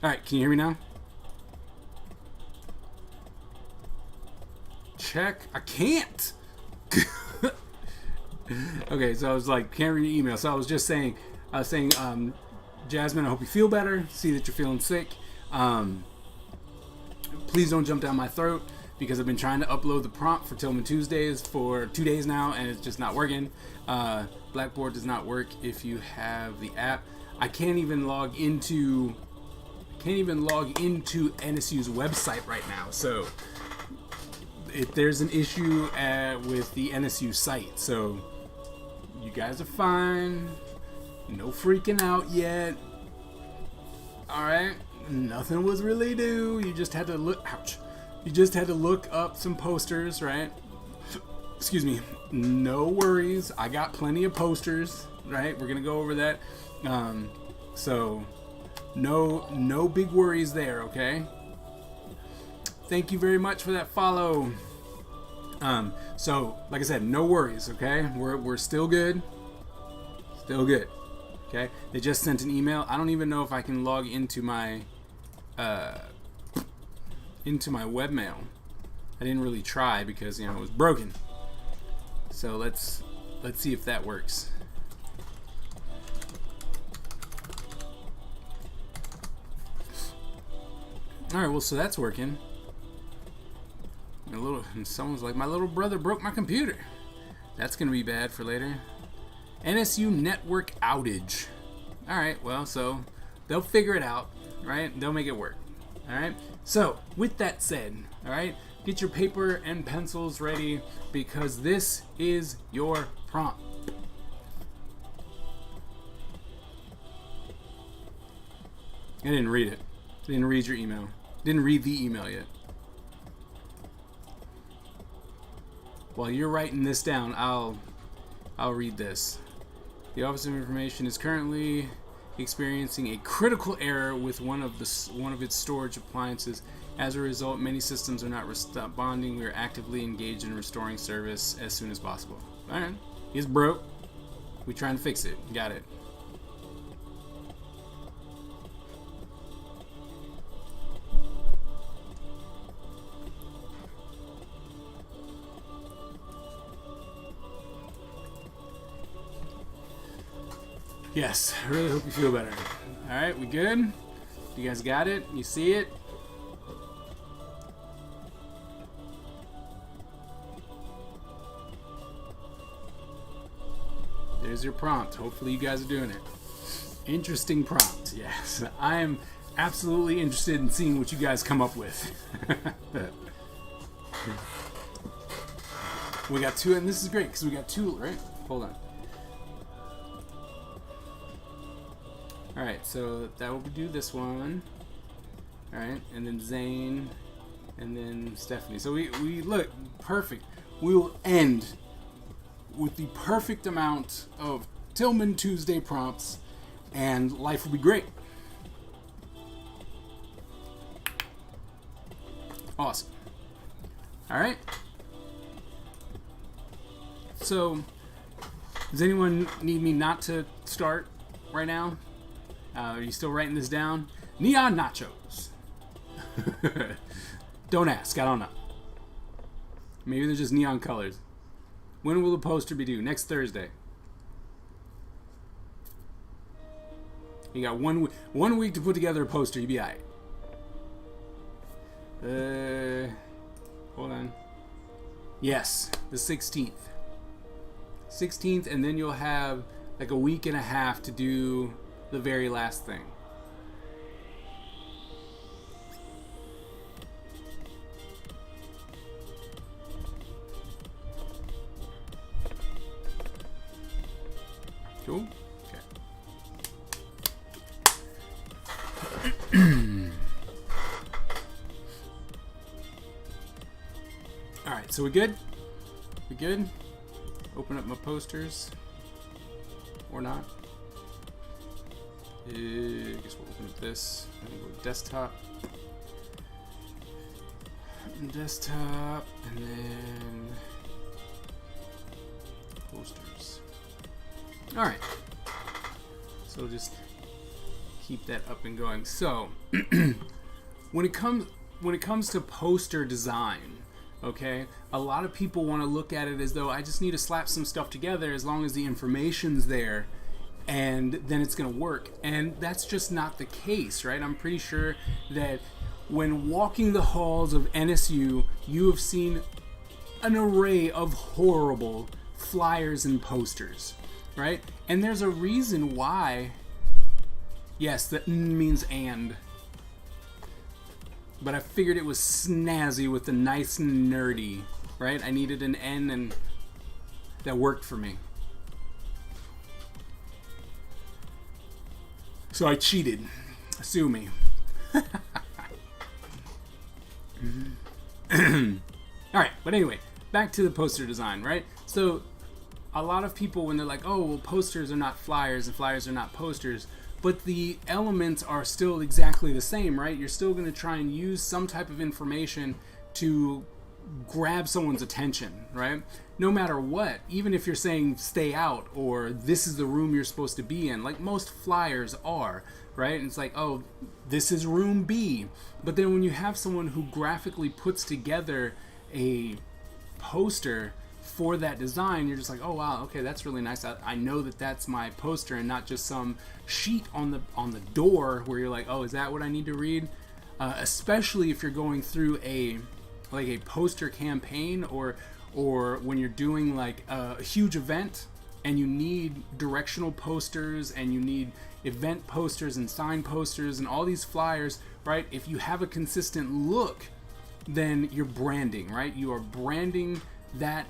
Alright, can you hear me now? Check. I can't! Okay, so I was like, can't read your email. So I was just saying, Jasmine, I hope you feel better. See that you're feeling sick. Please don't jump down my throat because I've been trying to upload the prompt for Tillman Tuesdays for 2 days now and it's just not working. Blackboard does not work if you have the app. I can't even log into NSU's website right now. So if there's an issue with the NSU site, so you guys are fine. No freaking out yet. Alright. Nothing was really due. You just had to look. Ouch. You just had to look up some posters, right? Excuse me. No worries. I got plenty of posters, right? We're gonna go over that. So no big worries there, okay? Thank you very much for that follow. So like I said, no worries, okay? We're still good. Still good. Okay? They just sent an email. I don't even know if I can log into my webmail. I didn't really try because, it was broken. So let's see if that works. Alright, well, so that's working. Someone's like, my little brother broke my computer. That's gonna be bad for later. NSU network outage. Alright, well, so they'll figure it out, right? They'll make it work. Alright? So, with that said, alright, get your paper and pencils ready because this is your prompt. I didn't read it. I didn't read your email. Didn't read the email yet. While you're writing this down, I'll read this. The Office of Information is currently experiencing a critical error with one of its storage appliances. As a result, many systems are not responding. We are actively engaged in restoring service as soon as possible. All right, it's broke. We're trying to fix it. Got it. Yes, I really hope you feel better. Alright, we good? You guys got it? You see it? There's your prompt. Hopefully you guys are doing it. Interesting prompt, yes. I am absolutely interested in seeing what you guys come up with. We got two, and this is great because we got two, right? Hold on. Alright, so that will do this one. Alright, and then Zane, and then Stephanie. So we look, perfect. We will end with the perfect amount of Tillman Tuesday prompts, and life will be great. Awesome. Alright. So, does anyone need me not to start right now? Are you still writing this down? Neon nachos. Don't ask. I don't know. Maybe they're just neon colors. When will the poster be due? Next Thursday. You got 1 week to put together a poster. You'll be alright. Hold on. Yes, the 16th. 16th, and then you'll have like a week and a half to do the very last thing. Cool. Okay. All right, so we good? We good? Open up my posters, or not? I guess we'll open up this and go to desktop. Desktop, and then posters. Alright. So just keep that up and going. So, when it comes to poster design, okay, a lot of people want to look at it as though I just need to slap some stuff together as long as the information's there, and then it's going to work. And that's just not the case, right? I'm pretty sure that when walking the halls of NSU, you have seen an array of horrible flyers and posters, right? And there's a reason why. Yes, that means and. But I figured it was snazzy with the nice and nerdy, right? I needed an N, and that worked for me. So I cheated. Sue me. Alright, but anyway, back to the poster design, right? So a lot of people, when they're like, oh, well, posters are not flyers and flyers are not posters, but the elements are still exactly the same, right? You're still going to try and use some type of information to grab someone's attention, right? No matter what, even if you're saying stay out or this is the room you're supposed to be in, like most flyers are, right? And it's like, oh, this is room B. But then when you have someone who graphically puts together a poster for that design, you're just like, oh wow, okay, that's really nice. I know that that's my poster and not just some sheet on the door where you're like, oh, is that what I need to read? Especially if you're going through a poster campaign or when you're doing like a huge event and you need directional posters and you need event posters and sign posters and all these flyers, right? If you have a consistent look, then you're branding, right? You are branding that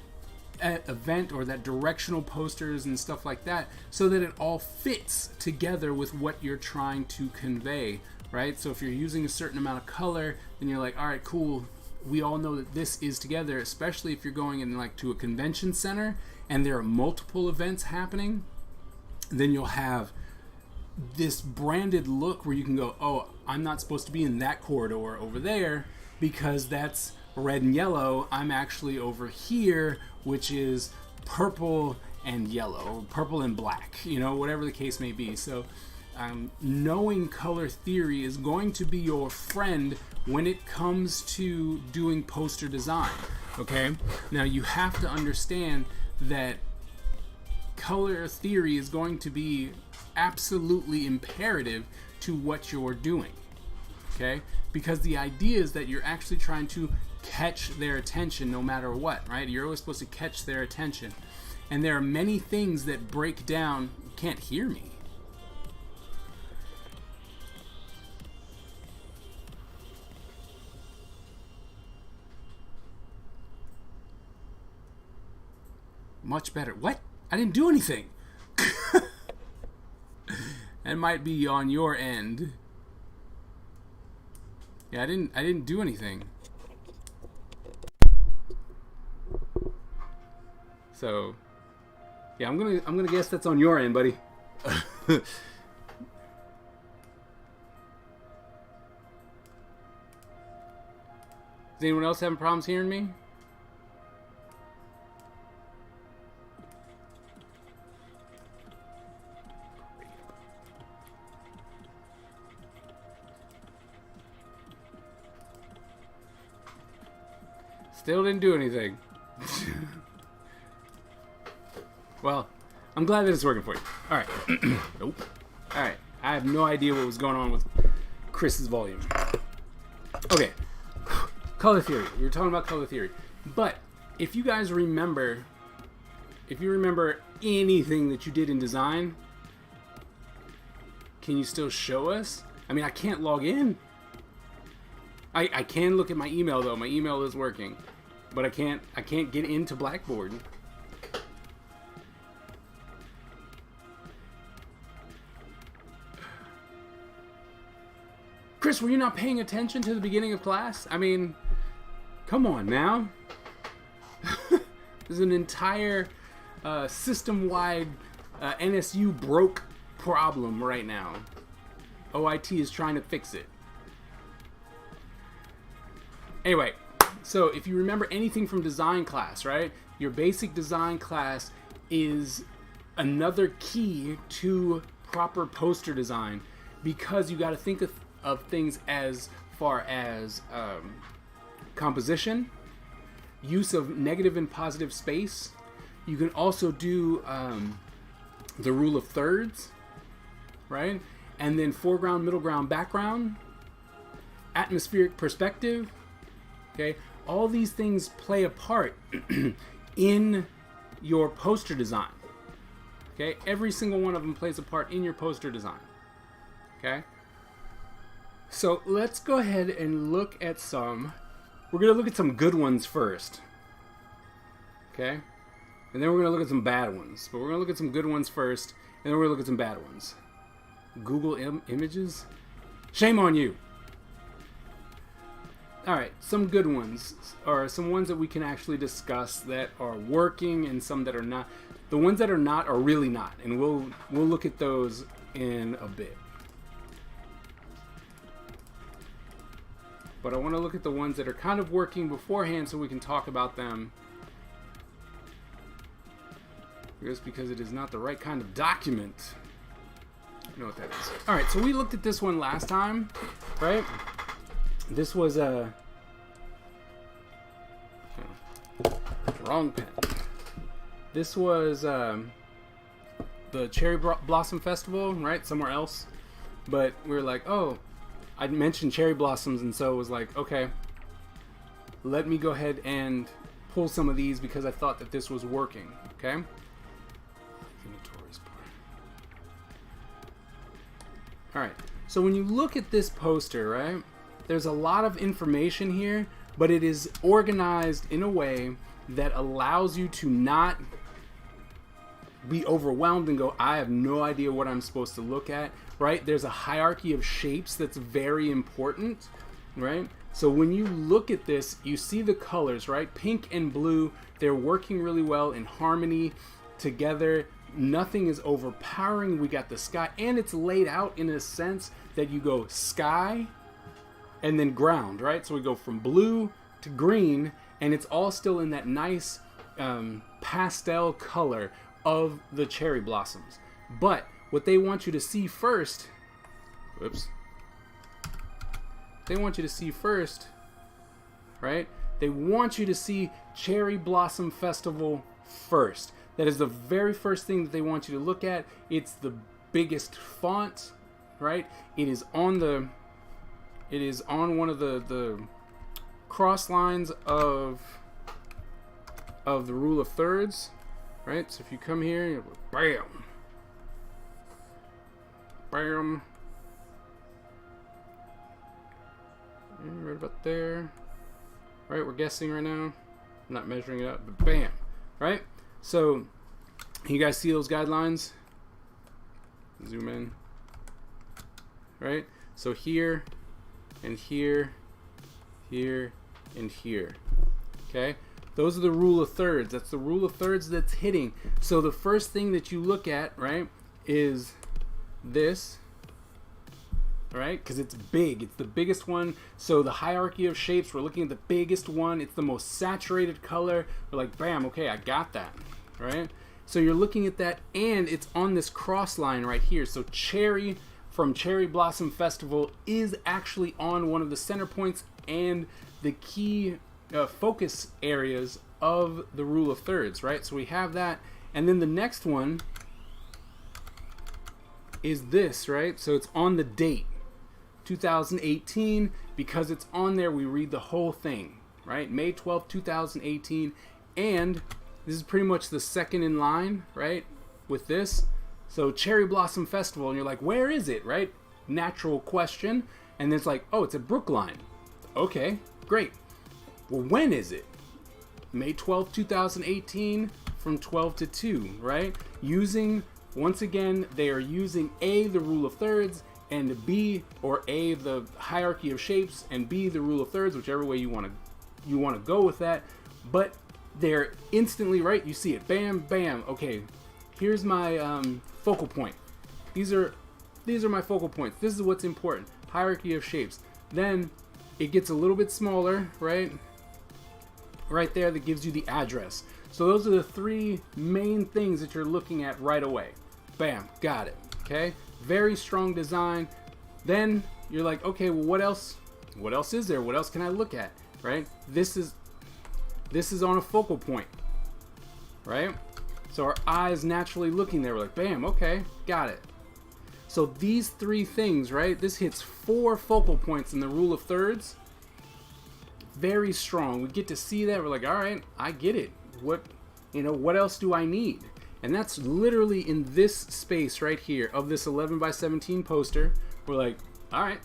event or that directional posters and stuff like that so that it all fits together with what you're trying to convey, right? So if you're using a certain amount of color, then you're like, all right, cool, we all know that this is together, especially if you're going in like to a convention center and there are multiple events happening, then you'll have this branded look where you can go, oh, I'm not supposed to be in that corridor over there because that's red and yellow. I'm actually over here, which is purple and yellow, purple and black, you know, whatever the case may be. So knowing color theory is going to be your friend when it comes to doing poster design, okay? Now you have to understand that color theory is going to be absolutely imperative to what you're doing, okay? Because the idea is that you're actually trying to catch their attention no matter what, right? You're always supposed to catch their attention. And there are many things that break down. You can't hear me. Much better. What? I didn't do anything. That might be on your end. Yeah, I didn't do anything. So, yeah, I'm gonna guess that's on your end, buddy. Does anyone else having problems hearing me? Still didn't do anything. Well, I'm glad that it's working for you. All right. Nope. All right. I have no idea what was going on with Chris's volume. Okay. Color theory. We were talking about color theory. But if you guys remember, if you remember anything that you did in design, can you still show us? I mean, I can't log in. I can look at my email though. My email is working, but I can't get into Blackboard. Chris, were you not paying attention to the beginning of class? I mean, come on now. There's an entire system-wide NSU broke problem right now. OIT is trying to fix it. Anyway, so if you remember anything from design class, right? Your basic design class is another key to proper poster design, because you got to think of things as far as composition, use of negative and positive space. You can also do the rule of thirds, right? And then foreground, middle ground, background, atmospheric perspective, okay? All these things play a part in your poster design, okay? Every single one of them plays a part in your poster design, okay? So let's go ahead and look at some. We're going to look at some good ones first, okay? And then we're going to look at some bad ones. But we're going to look at some good ones first, and then we're going to look at some bad ones. Google Images? Shame on you! Alright, some good ones, or some ones that we can actually discuss that are working and some that are not. The ones that are not are really not, and we'll look at those in a bit. But I want to look at the ones that are kind of working beforehand so we can talk about them. Just because it is not the right kind of document. You know what that is. Alright, so we looked at this one last time, right? This was a... wrong pen. This was the Cherry Blossom Festival, right? Somewhere else. But we were like, oh, I mentioned cherry blossoms, and so it was like, okay, let me go ahead and pull some of these because I thought that this was working, okay? Alright, so when you look at this poster, right, there's a lot of information here, but it is organized in a way that allows you to not be overwhelmed and go, I have no idea what I'm supposed to look at, right? There's a hierarchy of shapes that's very important, right? So when you look at this, you see the colors, right? Pink and blue, they're working really well in harmony together. Nothing is overpowering. We got the sky, and it's laid out in a sense that you go sky and then ground, right? So we go from blue to green, and it's all still in that nice pastel color of the cherry blossoms. But what they want you to see first, they want you to see first, right? They want you to see Cherry Blossom Festival first. That is the very first thing that they want you to look at. It's the biggest font, right? It is on one of the cross lines of the rule of thirds, right? So if you come here, you're like, bam, bam, right about there, right? We're guessing right now. I'm not measuring it up, but bam, right? So, you guys see those guidelines? Zoom in. Right? So here, and here, here, and here. Okay? Those are the rule of thirds. That's the rule of thirds that's hitting. So the first thing that you look at, right, is this. Right? Because it's big. It's the biggest one. So the hierarchy of shapes, we're looking at the biggest one. It's the most saturated color. We're like, bam, okay, I got that. Right? So you're looking at that, and it's on this cross line right here. So Cherry from Cherry Blossom Festival is actually on one of the center points and the key focus areas of the rule of thirds, right? So we have that, and then the next one is this, right? So it's on the date, 2018, because it's on there, we read the whole thing, right? May 12th, 2018, and this is pretty much the second in line, right, with this. So Cherry Blossom Festival, and you're like, where is it, right? Natural question. And then it's like, oh, it's at Brookline. Okay, great. Well, when is it? May 12th, 2018, from 12 to 2, right? Using, once again, they are using A, the rule of thirds, and B, or A, the hierarchy of shapes, and B, the rule of thirds, whichever way you want to go with that. But they're instantly, right? You see it, bam, bam. Okay, here's my focal point. These are my focal points. This is what's important. Hierarchy of shapes. Then it gets a little bit smaller, right? Right there, that gives you the address. So those are the three main things that you're looking at right away. Bam, got it. Okay, very strong design. Then you're like, okay, well, what else is there? What else can I look at, right? This is on a focal point, right? So our eyes naturally looking there, we're like, bam, okay, got it. So these three things, right? This hits 4 focal points in the rule of thirds. Very strong. We get to see that. We're like, all right, I get it. What else do I need? And that's literally in this space right here of this 11 by 17 poster. We're like, all right,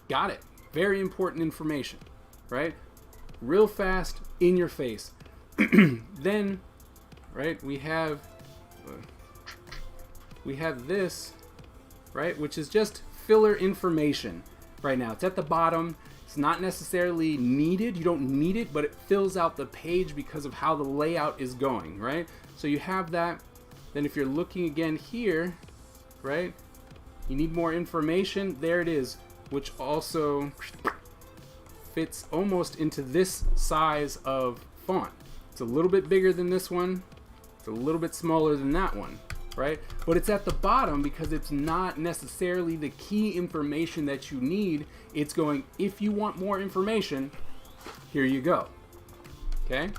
got it. Very important information, right? Real fast, in your face. Then, right, we have this, right, which is just filler information right now. It's at the bottom. It's not necessarily needed. You don't need it, but it fills out the page because of how the layout is going, right? So you have that. Then if you're looking again here, right, you need more information. There it is, which also fits almost into this size of font. It's a little bit bigger than this one. It's a little bit smaller than that one, right? But it's at the bottom because it's not necessarily the key information that you need. It's going, if you want more information, here you go. Okay,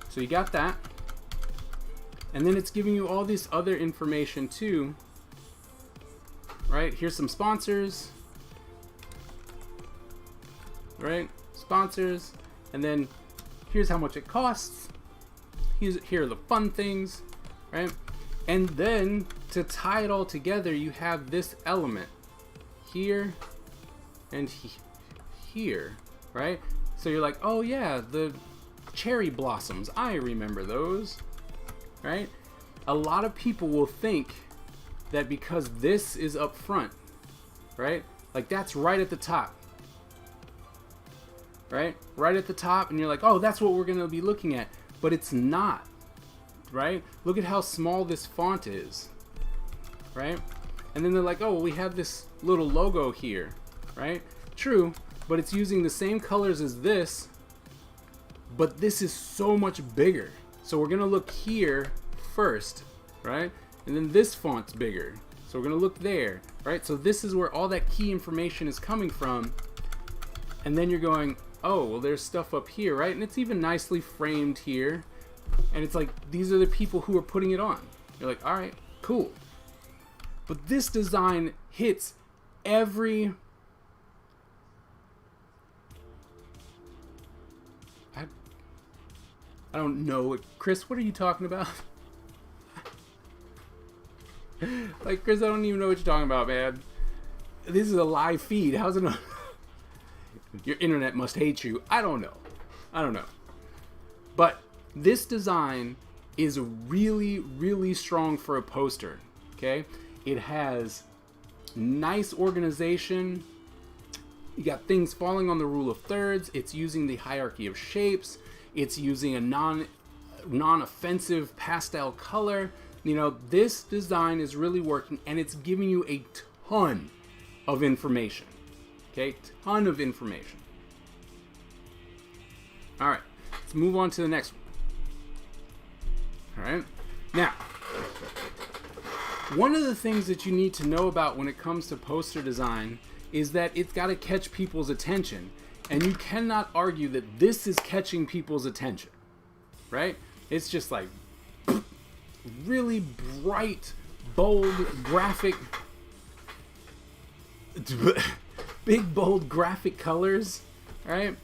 so you got that. And then it's giving you all this other information too, right? Here's some sponsors, right? Sponsors, and then here's how much it costs. Here are the fun things, right? And then to tie it all together, you have this element here and here, right? So you're like, oh yeah, the cherry blossoms, I remember those, right? A lot of people will think that because this is up front, right? Like that's right at the top, right? Right at the top, and you're like, oh, that's what we're gonna be looking at, but it's not, right? Look at how small this font is, right? And then they're like, oh, well, we have this little logo here, right? True, but it's using the same colors as this, but this is so much bigger. So we're gonna look here first, right? And then this font's bigger, so we're gonna look there, right? So this is where all that key information is coming from. And then you're going, oh, well, there's stuff up here, right? And it's even nicely framed here. And it's like, these are the people who are putting it on. You're like, all right, cool. But this design hits every... I don't know. Chris, what are you talking about? Like, Chris, I don't even know what you're talking about, man. This is a live feed. How's it not? Your internet must hate you. I don't know. But this design is really, really strong for a poster, okay? It has nice organization. You got things falling on the rule of thirds. It's using the hierarchy of shapes. It's using a non-offensive pastel color. You know, this design is really working, and it's giving you a ton of information. Okay, ton of information. All right, let's move on to the next one. All right, now, one of the things that you need to know about when it comes to poster design is that it's got to catch people's attention. And you cannot argue that this is catching people's attention, right? It's just like really bright, bold, graphic, big, bold graphic colors, right?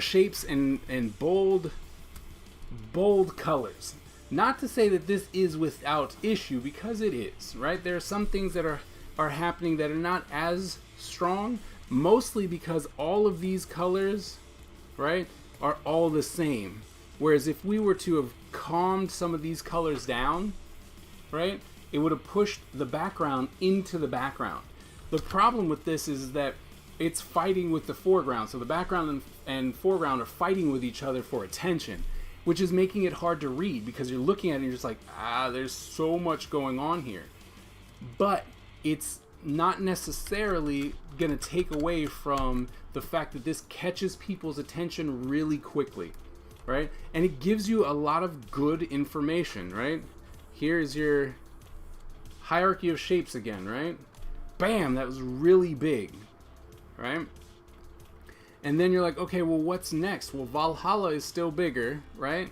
Shapes and bold colors. Not to say that this is without issue, because it is, right? There are some things that are happening that are not as strong, mostly because all of these colors, right, are all the same. Whereas if we were to have calmed some of these colors down, right, it would have pushed the background into the background. The problem with this is that it's fighting with the foreground. So the background and foreground are fighting with each other for attention, which is making it hard to read because you're looking at it and you're just like, there's so much going on here. But it's not necessarily going to take away from the fact that this catches people's attention really quickly, right? And it gives you a lot of good information, right? Here's your hierarchy of shapes again, right? bam, that was really big, right? And then you're like, okay, well, what's next? Well, Valhalla is still bigger, right?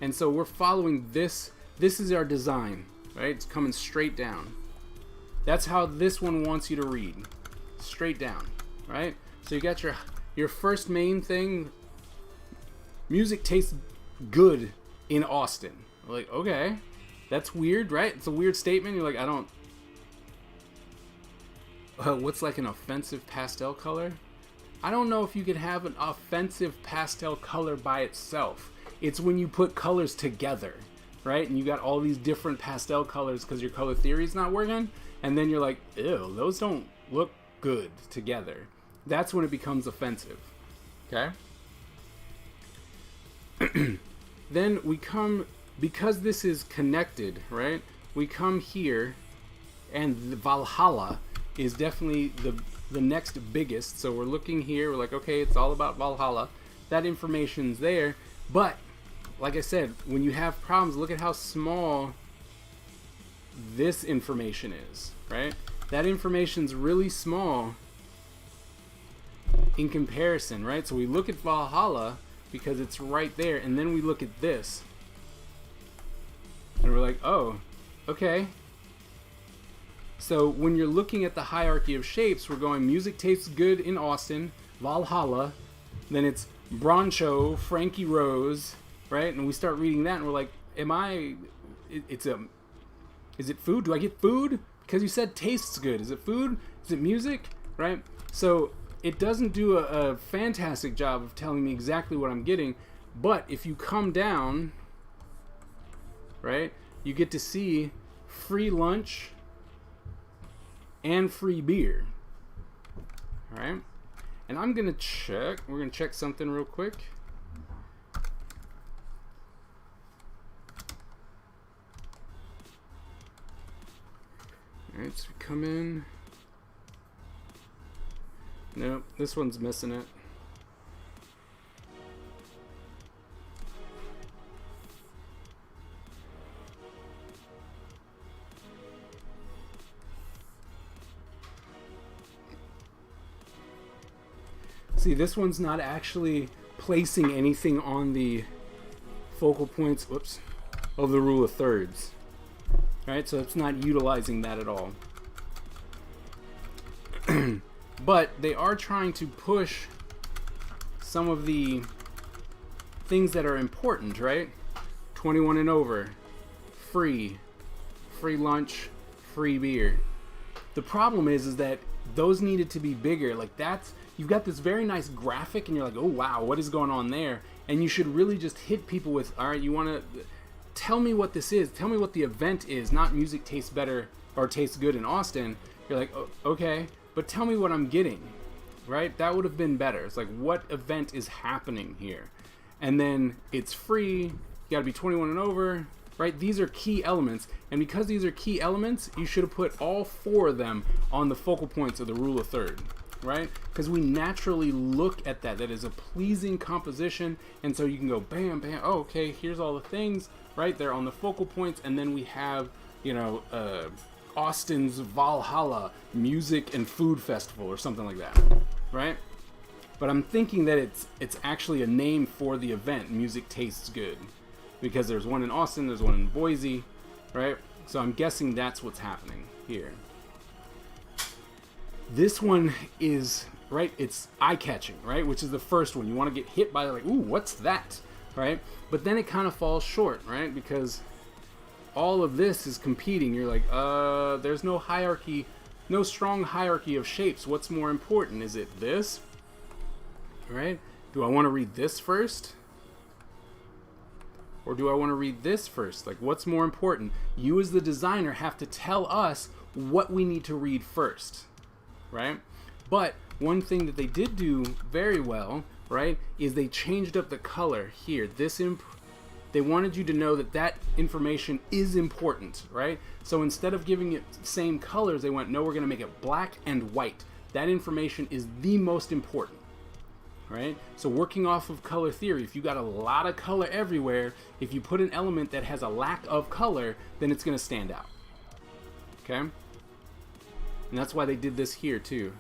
And so we're following this. This is our design, right? It's coming straight down. That's how this one wants you to read. Straight down, right? So you got your first main thing. Music tastes good in Austin. Like, okay, that's weird, right? It's a weird statement. You're like, I don't... what's like an offensive pastel color? I don't know if you could have an offensive pastel color by itself. It's when you put colors together, right? And you got all these different pastel colors because your color theory is not working. And then you're like, ew, those don't look good together. That's when it becomes offensive, okay? Then we come, because this is connected, right? We come here, and the Valhalla is definitely the next biggest. So we're looking here, we're like, okay, it's all about Valhalla. That information's there, but like I said, when you have problems, look at how small this information is, right? That information's really small in comparison, right? So we look at Valhalla because it's right there, and then we look at this and we're like, oh, okay. So when you're looking at the hierarchy of shapes, we're going music tastes good in Austin, Valhalla, then it's Broncho, Frankie Rose, right? And we start reading that and we're like, is it food? Do I get food? Because you said tastes good. Is it food? Is it music? Right? So it doesn't do a fantastic job of telling me exactly what I'm getting. But if you come down, right, you get to see free lunch and free beer. All right? And I'm going to check. We're going to check something real quick. Alright, so we come in. Nope, this one's missing it. See, this one's not actually placing anything on the focal points, whoops, of the rule of thirds. Right, so it's not utilizing that at all. But they are trying to push some of the things that are important, right? 21 and over, free lunch, free beer. The problem is that those needed to be bigger. Like you've got this very nice graphic and you're like, oh wow, what is going on there? And you should really just hit people with, all right, you want to... Tell me what this is. Tell me what the event is, not music tastes better or tastes good in Austin. You're like, oh, okay, but tell me what I'm getting, right? That would have been better. It's like, what event is happening here? And then it's free. You got to be 21 and over, right? These are key elements. And because these are key elements, you should have put all 4 of them on the focal points of the rule of third, right? Because we naturally look at that. That is a pleasing composition. And so you can go, bam, bam. Oh, okay, here's all the things. Right there on the focal points, and then we have, you know, Austin's Valhalla Music and Food Festival or something like that, right? But I'm thinking that it's actually a name for the event, Music Tastes Good, because there's one in Austin, there's one in Boise, right? So I'm guessing that's what's happening here. This one is, right, it's eye-catching, right, which is the first one. You want to get hit by, like, ooh, what's that? Right? But then it kind of falls short, right? Because all of this is competing. You're like, there's no hierarchy, no strong hierarchy of shapes. What's more important? Is it this? Right? Do I want to read this first? Or do I want to read this first? Like, what's more important? You as the designer have to tell us what we need to read first, right? But one thing that they did do very well, right, is they changed up the color here. They wanted you to know that information is important, right? So instead of giving it same colors, they went, no, we're going to make it black and white. That information is the most important, right? So working off of color theory, if you got a lot of color everywhere, if you put an element that has a lack of color, then it's going to stand out, okay? And that's why they did this here too.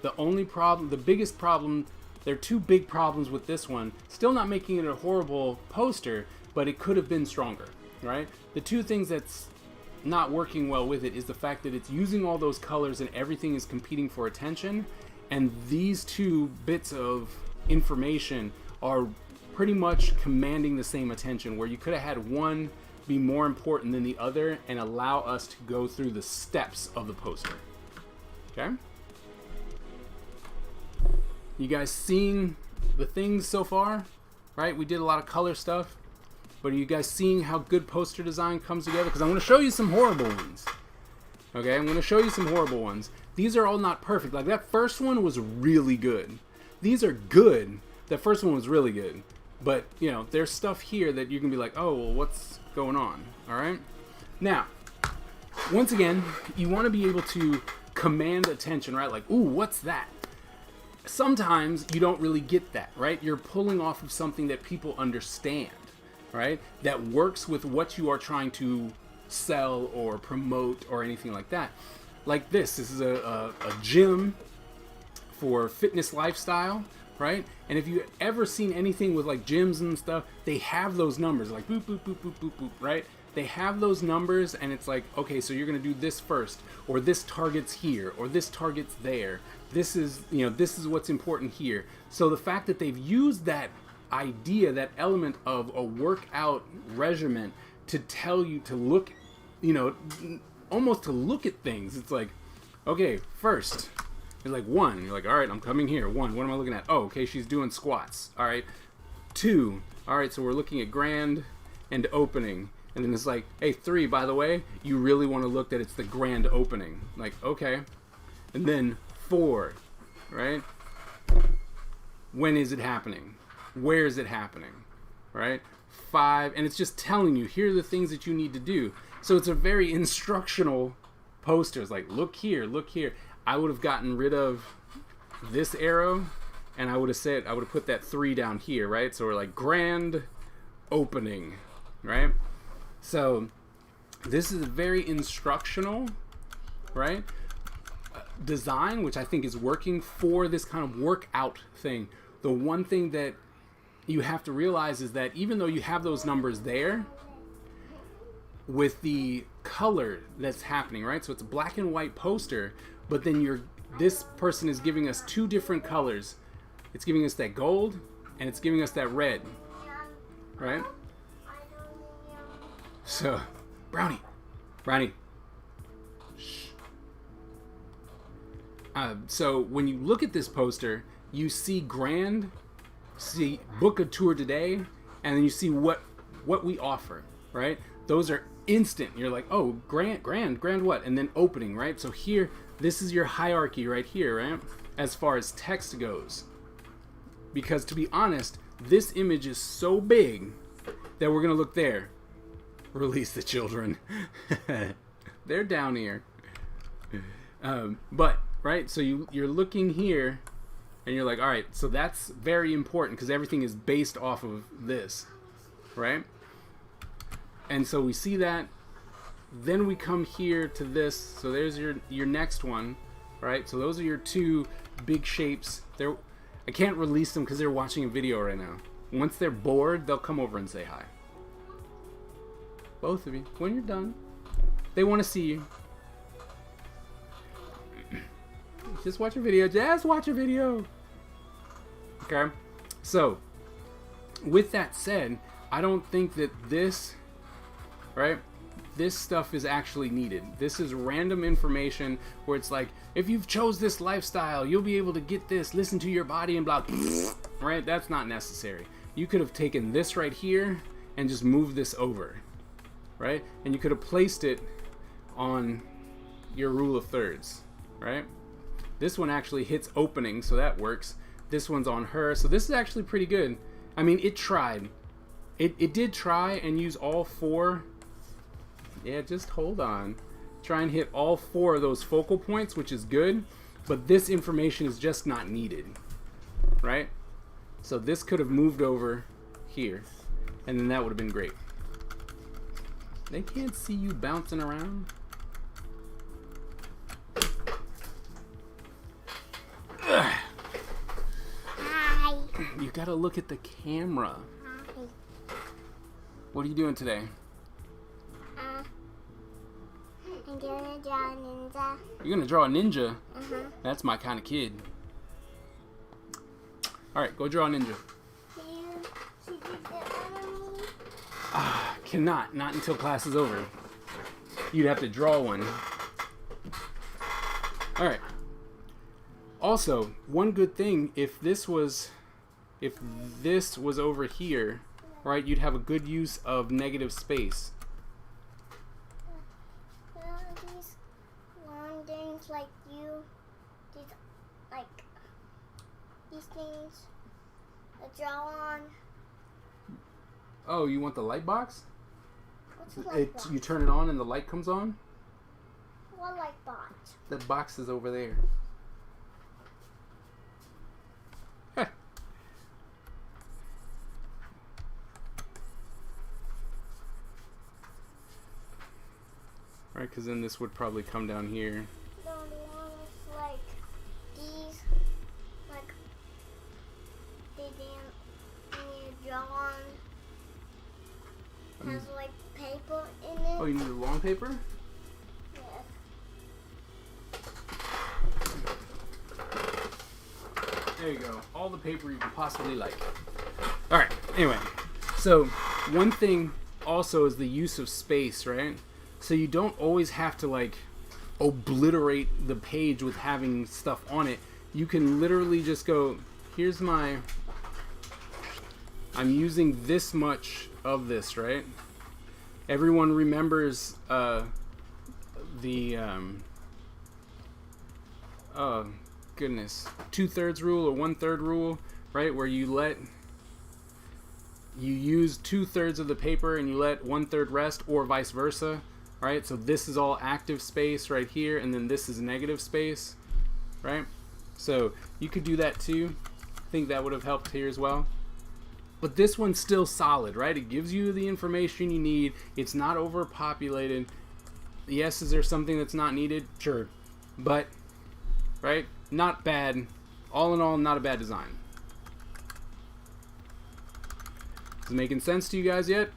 The only problem, the biggest problem, there are two big problems with this one. Still not making it a horrible poster, but it could have been stronger, right? The two things that's not working well with it is the fact that it's using all those colors and everything is competing for attention. And these two bits of information are pretty much commanding the same attention, where you could have had one be more important than the other and allow us to go through the steps of the poster. Okay? You guys seeing the things so far? Right? We did a lot of color stuff. But are you guys seeing how good poster design comes together? Because I'm going to show you some horrible ones. Okay? I'm going to show you some horrible ones. These are all not perfect. Like, that first one was really good. These are good. That first one was really good. But, you know, there's stuff here that you can be like, oh, well, what's going on? All right? Now, once again, you want to be able to command attention, right? Like, ooh, what's that? Sometimes you don't really get that, right? You're pulling off of something that people understand, right? That works with what you are trying to sell or promote or anything like that. Like this is a gym for fitness lifestyle, right? And if you've ever seen anything with like gyms and stuff, they have those numbers like boop, boop, boop, boop, boop, boop, right? They have those numbers and it's like, okay, so you're going to do this first, or this target's here, or this target's there. This is, you know, this is what's important here. So the fact that they've used that idea, that element of a workout regimen to tell you to look, you know, almost to look at things. It's like, okay, first, it's like 1. You're like, all right, I'm coming here. 1, what am I looking at? Oh, okay, she's doing squats. All right. 2, all right, so we're looking at grand and opening. And then it's like, hey, 3, by the way, you really want to look that it's the grand opening. Like, okay. And then 4, right? When is it happening? Where is it happening? Right? 5, and it's just telling you, here are the things that you need to do. So it's a very instructional poster. It's like, look here, look here. I would have gotten rid of this arrow, and I would have said, I would have put that 3 down here, right? So we're like, grand opening, right? So this is very instructional, right? Design, which I think is working for this kind of workout thing. The one thing that you have to realize is that even though you have those numbers there, with the color that's happening, right? So it's a black and white poster, but then this person is giving us 2 different colors. It's giving us that gold and it's giving us that red, right? So, Brownie. Shh. So when you look at this poster, you see grand, see book a tour today, and then you see what we offer, right? Those are instant. You're like, oh, grand what? And then opening, right? So here, this is your hierarchy right here, right? As far as text goes. Because to be honest, this image is so big that we're going to look there. Release the children. They're down here. But, right, so you're looking here, and you're like, all right, so that's very important because everything is based off of this, right? And so we see that. Then we come here to this. So there's your next one, right? So those are your 2 big shapes. I can't release them because they're watching a video right now. Once they're bored, they'll come over and say hi. Both of you, when you're done. They want to see you. Just watch a video. Just watch a video. Okay? So, with that said, I don't think that this, right, this stuff is actually needed. This is random information where it's like, if you've chose this lifestyle, you'll be able to get this, listen to your body and blah, right? That's not necessary. You could have taken this right here and just moved this over, right? And you could have placed it on your rule of thirds, right? This one actually hits opening, so that works. This one's on her, so this is actually pretty good. I mean, it tried. It did try and use all 4. Yeah, just hold on. Try and hit all 4 of those focal points, which is good. But this information is just not needed, right? So this could have moved over here, and then that would have been great. They can't see you bouncing around. You gotta look at the camera. What are you doing today? I'm gonna draw a ninja. You're gonna draw a ninja? Uh-huh. That's my kind of kid. Alright, go draw a ninja. Can you do that one of me? Cannot. Not until class is over. You'd have to draw one. Alright. Also, one good thing, if this was over here, right, you'd have a good use of negative space. These long things like these things I draw on. Oh, you want the light box? What's the light box? You turn it on and the light comes on? What light box? The box is over there. Right, because then this would probably come down here. No, the ones like these, like they didn't draw on. Has like paper in it. Oh, you need the long paper? Yes. There you go. All the paper you can possibly like. Alright, anyway. So, one thing also is the use of space, right? So you don't always have to like obliterate the page with having stuff on it. You can literally just go, here's my, I'm using this much of this, right? Everyone remembers oh goodness, 2/3 rule or 1/3 rule, right? Where you use 2/3 of the paper and you let 1/3 rest, or vice versa. Right, so this is all active space right here, and then this is negative space, right? So you could do that too. I think that would have helped here as well. But this one's still solid, right? It gives you the information you need. It's not overpopulated. Yes, is there something that's not needed? Sure. But, right, not bad. All in all, not a bad design. Is it making sense to you guys yet?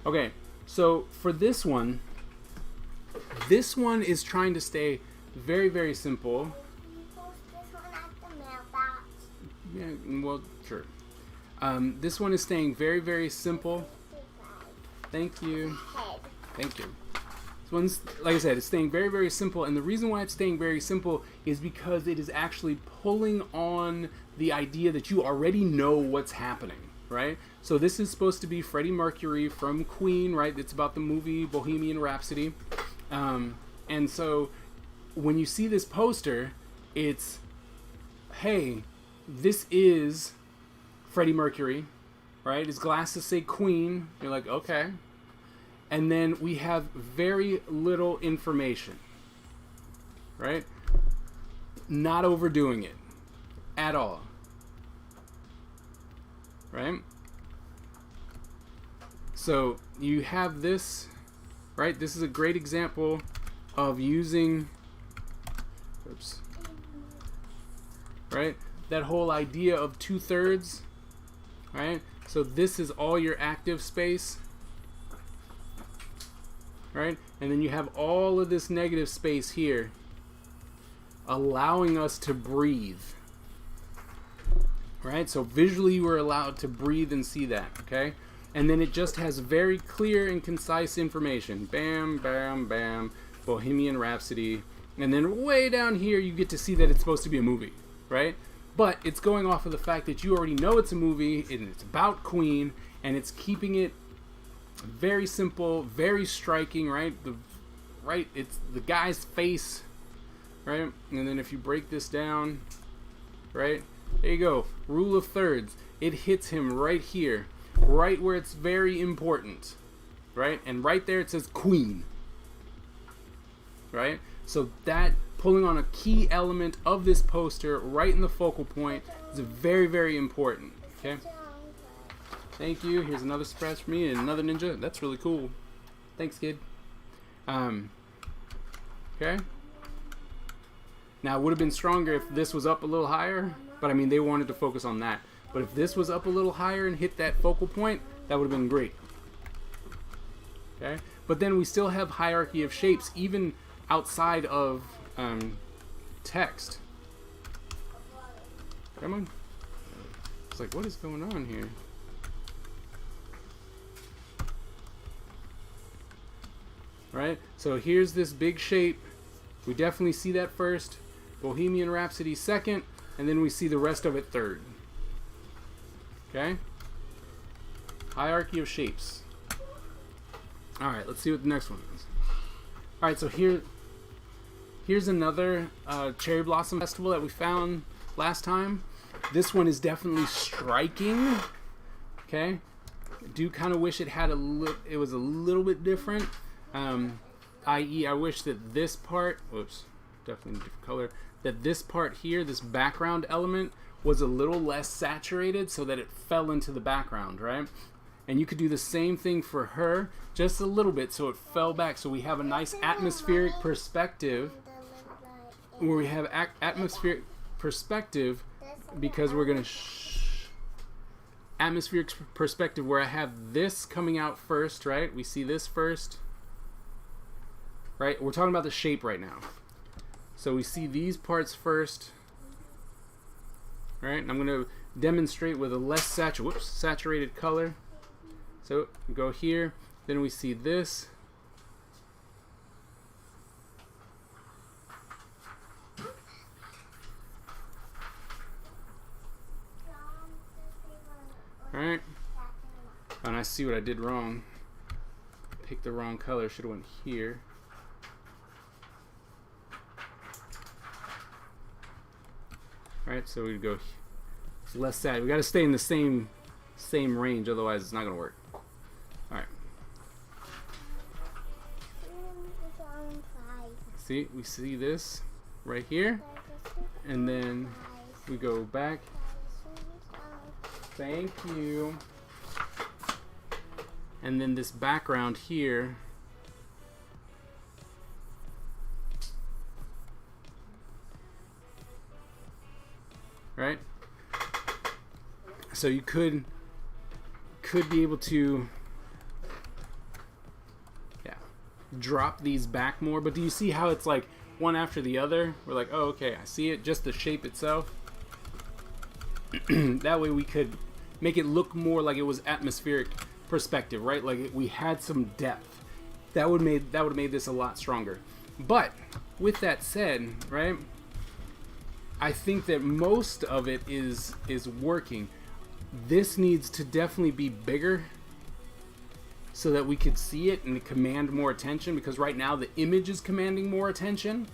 Okay, so for this one is trying to stay very, very simple. You post this one at the mailbox. Yeah, well, sure. This one is staying very, very simple. Thank you. Head. Thank you. This one's, like I said, it's staying very, very simple. And the reason why it's staying very simple is because it is actually pulling on the idea that you already know what's happening. Right? So this is supposed to be Freddie Mercury from Queen, right? It's about the movie Bohemian Rhapsody. And so when you see this poster, it's, hey, this is Freddie Mercury, right? His glasses say Queen. You're like, okay. And then we have very little information, right? Not overdoing it at all. Right? So you have this, right? This is a great example of using, oops, right? That whole idea of 2/3, right? So this is all your active space, right? And then you have all of this negative space here, allowing us to breathe. Right, so visually we're allowed to breathe and see that, okay? And then it just has very clear and concise information. Bam, bam, bam, Bohemian Rhapsody. And then way down here you get to see that it's supposed to be a movie, right? But it's going off of the fact that you already know it's a movie and it's about Queen, and it's keeping it very simple, very striking, right? It's the guy's face, right? And then if you break this down, right? There you go. Rule of thirds. It hits him right here. Right where it's very important. Right? And right there it says Queen. Right? So that, pulling on a key element of this poster right in the focal point, is very, very important. Okay? Thank you. Here's another surprise for me and another ninja. That's really cool. Thanks, kid. Okay? Now, it would have been stronger if this was up a little higher, but I mean, they wanted to focus on that. But if this was up a little higher and hit that focal point, that would have been great. Okay? But then we still have hierarchy of shapes, even outside of text. Come on. It's like, what is going on here? Right? So here's this big shape. We definitely see that first. Bohemian Rhapsody second. And then we see the rest of it third. Okay? Hierarchy of shapes. Alright, let's see what the next one is. Alright, so here's another Cherry Blossom Festival that we found last time. This one is definitely striking. Okay? I do kind of wish it had it was a little bit different. I.e., I wish that this part, whoops, definitely a different color, that this part here, this background element, was a little less saturated so that it fell into the background, right? And you could do the same thing for her, just a little bit, so it fell back. So we have a nice atmospheric perspective, where we have atmospheric perspective, because we're going to atmospheric perspective where I have this coming out first, right? We see this first, right? We're talking about the shape right now. So we see these parts first, right? And I'm going to demonstrate with a less saturated color. So go here, then we see this. Alright. And I see what I did wrong. Picked the wrong color, should have went here. Alright, so we go less sad. We gotta stay in the same range, otherwise it's not gonna work. Alright. See, we see this right here. And then we go back. Thank you. And then this background here. Right? So you could be able to drop these back more, but do you see how it's like one after the other? We're like, oh, okay, I see it, just the shape itself. That way we could make it look more like it was atmospheric perspective, right? Like we had some depth. That would have made this a lot stronger. But with that said, right, I think that most of it is working. This needs to definitely be bigger so that we could see it and command more attention, because right now the image is commanding more attention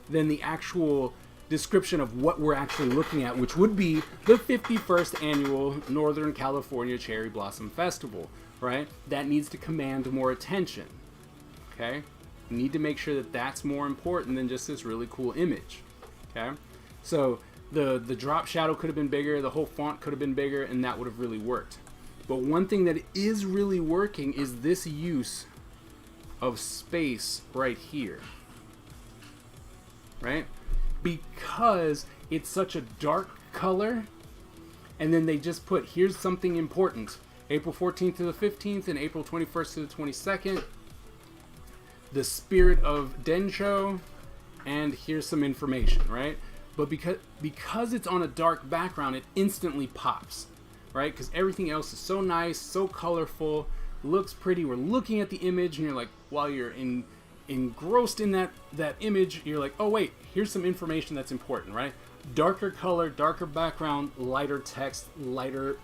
than the actual description of what we're actually looking at, which would be the 51st annual Northern California Cherry Blossom Festival, right? That needs to command more attention, okay? We need to make sure that that's more important than just this really cool image, okay? So the drop shadow could have been bigger, the whole font could have been bigger, and that would have really worked. But one thing that is really working is this use of space right here, right? Because it's such a dark color, and then they just put, here's something important, April 14th to the 15th and April 21st to the 22nd, the spirit of Densho, and here's some information, right? But because it's on a dark background, it instantly pops, right? Because everything else is so nice, so colorful, looks pretty. We're looking at the image, and you're like, while you're engrossed in that image, you're like, oh wait, here's some information that's important, right? Darker color, darker background, lighter text, lighter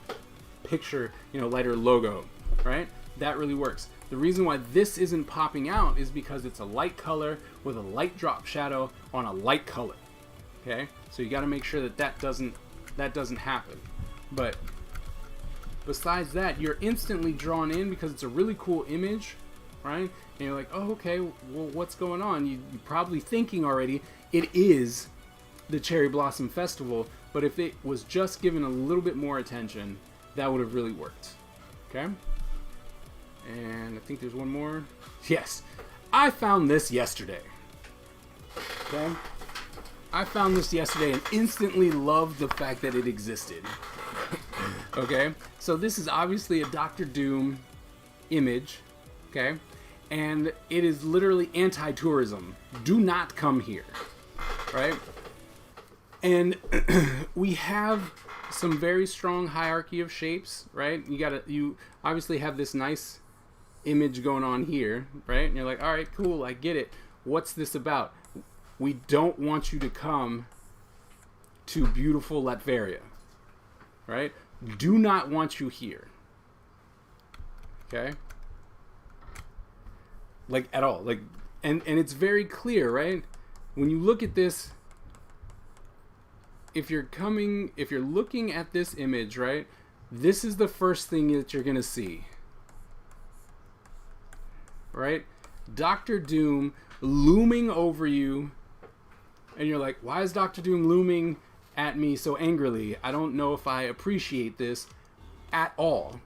picture, lighter logo, right? That really works. The reason why this isn't popping out is because it's a light color with a light drop shadow on a light color. Okay, so you got to make sure that doesn't happen. But besides that, you're instantly drawn in because it's a really cool image, right? And you're like, oh, okay, well, what's going on? You're probably thinking already, it is the Cherry Blossom Festival, but if it was just given a little bit more attention, that would have really worked. Okay? And I think there's one more. Yes, I found this yesterday. Okay? I found this yesterday and instantly loved the fact that it existed. Okay, so this is obviously a Doctor Doom image, okay, and it is literally anti-tourism. Do not come here, right? And we have some very strong hierarchy of shapes, right? You obviously have this nice image going on here, right? And you're like, all right, cool, I get it. What's this about? We don't want you to come to beautiful Latveria, right? Do not want you here. Okay? Like, at all. Like, and it's very clear, right? When you look at this, if you're looking at this image, right? This is the first thing that you're going to see. Right? Doctor Doom looming over you, and you're like, why is Doctor Doom looming at me so angrily? I don't know if I appreciate this at all,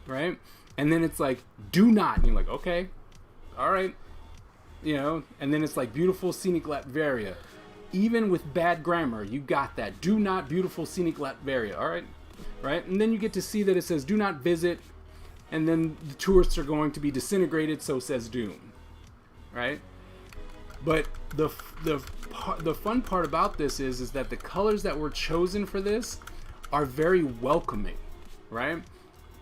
right? And then it's like, do not, and you're like, okay, all right, you know, and then it's like, beautiful scenic Latveria. Even with bad grammar, you got that. Do not beautiful scenic Latveria, all right? Right? And then you get to see that it says, do not visit, and then the tourists are going to be disintegrated, so says Doom, right? But the fun part about this is that the colors that were chosen for this are very welcoming, right?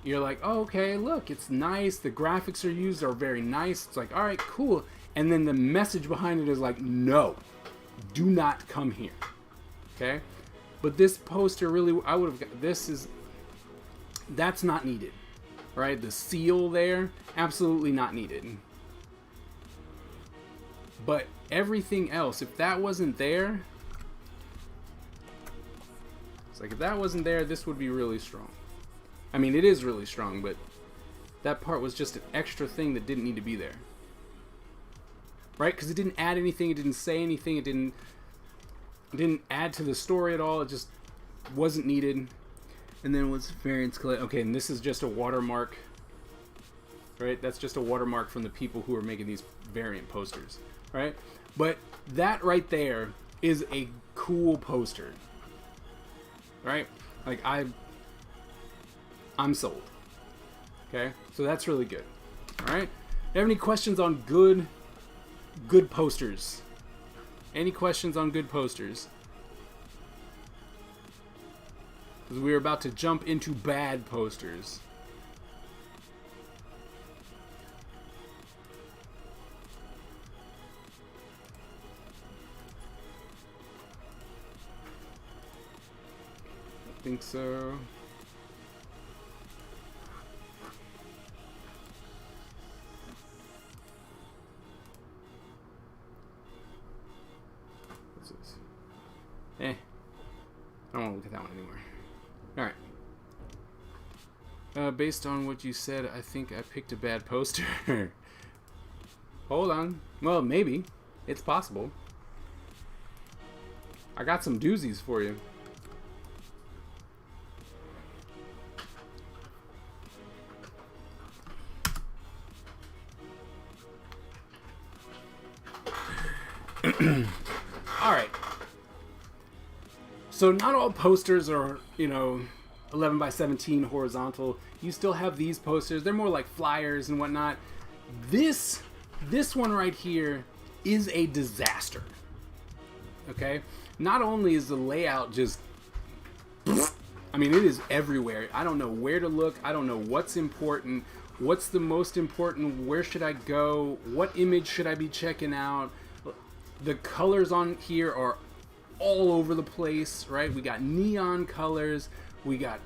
You're like, oh, okay, look, it's nice. The graphics are used are very nice. It's like, all right, cool. And then the message behind it is like, no, do not come here, okay? But this poster really, that's not needed, right? The seal there, absolutely not needed. But everything else, if that wasn't there, it's like, if that wasn't there, this would be really strong. I mean, it is really strong, but that part was just an extra thing that didn't need to be there. Right? Because it didn't add anything, it didn't say anything, it didn't add to the story at all, it just wasn't needed. And then what's variants collect? Okay, and this is just a watermark. Right? That's just a watermark from the people who are making these variant posters. Right? But that right there is a cool poster. Right? Like, I'm sold. Okay? So that's really good. Alright? Do you have any questions on good posters? Any questions on good posters? Because we're about to jump into bad posters. I think so. What's this? I don't want to look at that one anymore. Alright. Based on what you said, I think I picked a bad poster. Hold on. Well, maybe. It's possible. I got some doozies for you. Alright. So not all posters are, 11 by 17 horizontal. You still have these posters. They're more like flyers and whatnot. This one right here is a disaster. Okay? Not only is the layout just... I mean, it is everywhere. I don't know where to look. I don't know what's important. What's the most important? Where should I go? What image should I be checking out? The colors on here are all over the place, right? We got neon colors. We got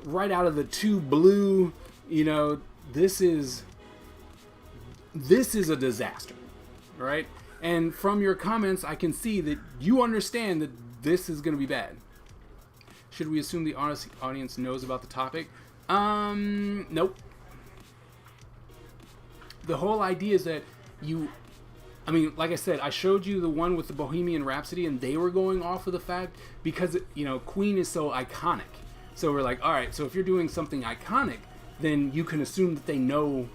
right out of the tube blue. This is a disaster, right? And from your comments, I can see that you understand that this is going to be bad. Should we assume the audience knows about the topic? Nope. The whole idea is that like I said, I showed you the one with the Bohemian Rhapsody, and they were going off of the fact because, Queen is so iconic. So we're like, all right, so if you're doing something iconic, then you can assume that they know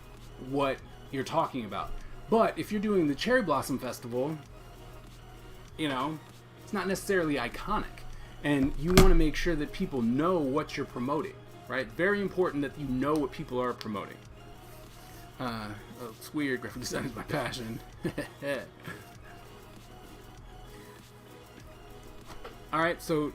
what you're talking about. But if you're doing the Cherry Blossom Festival, it's it's not necessarily iconic. And you want to make sure that people know what you're promoting, right? Very important that you know what people are promoting. Oh, it's weird. Graphic design is my passion. All right, so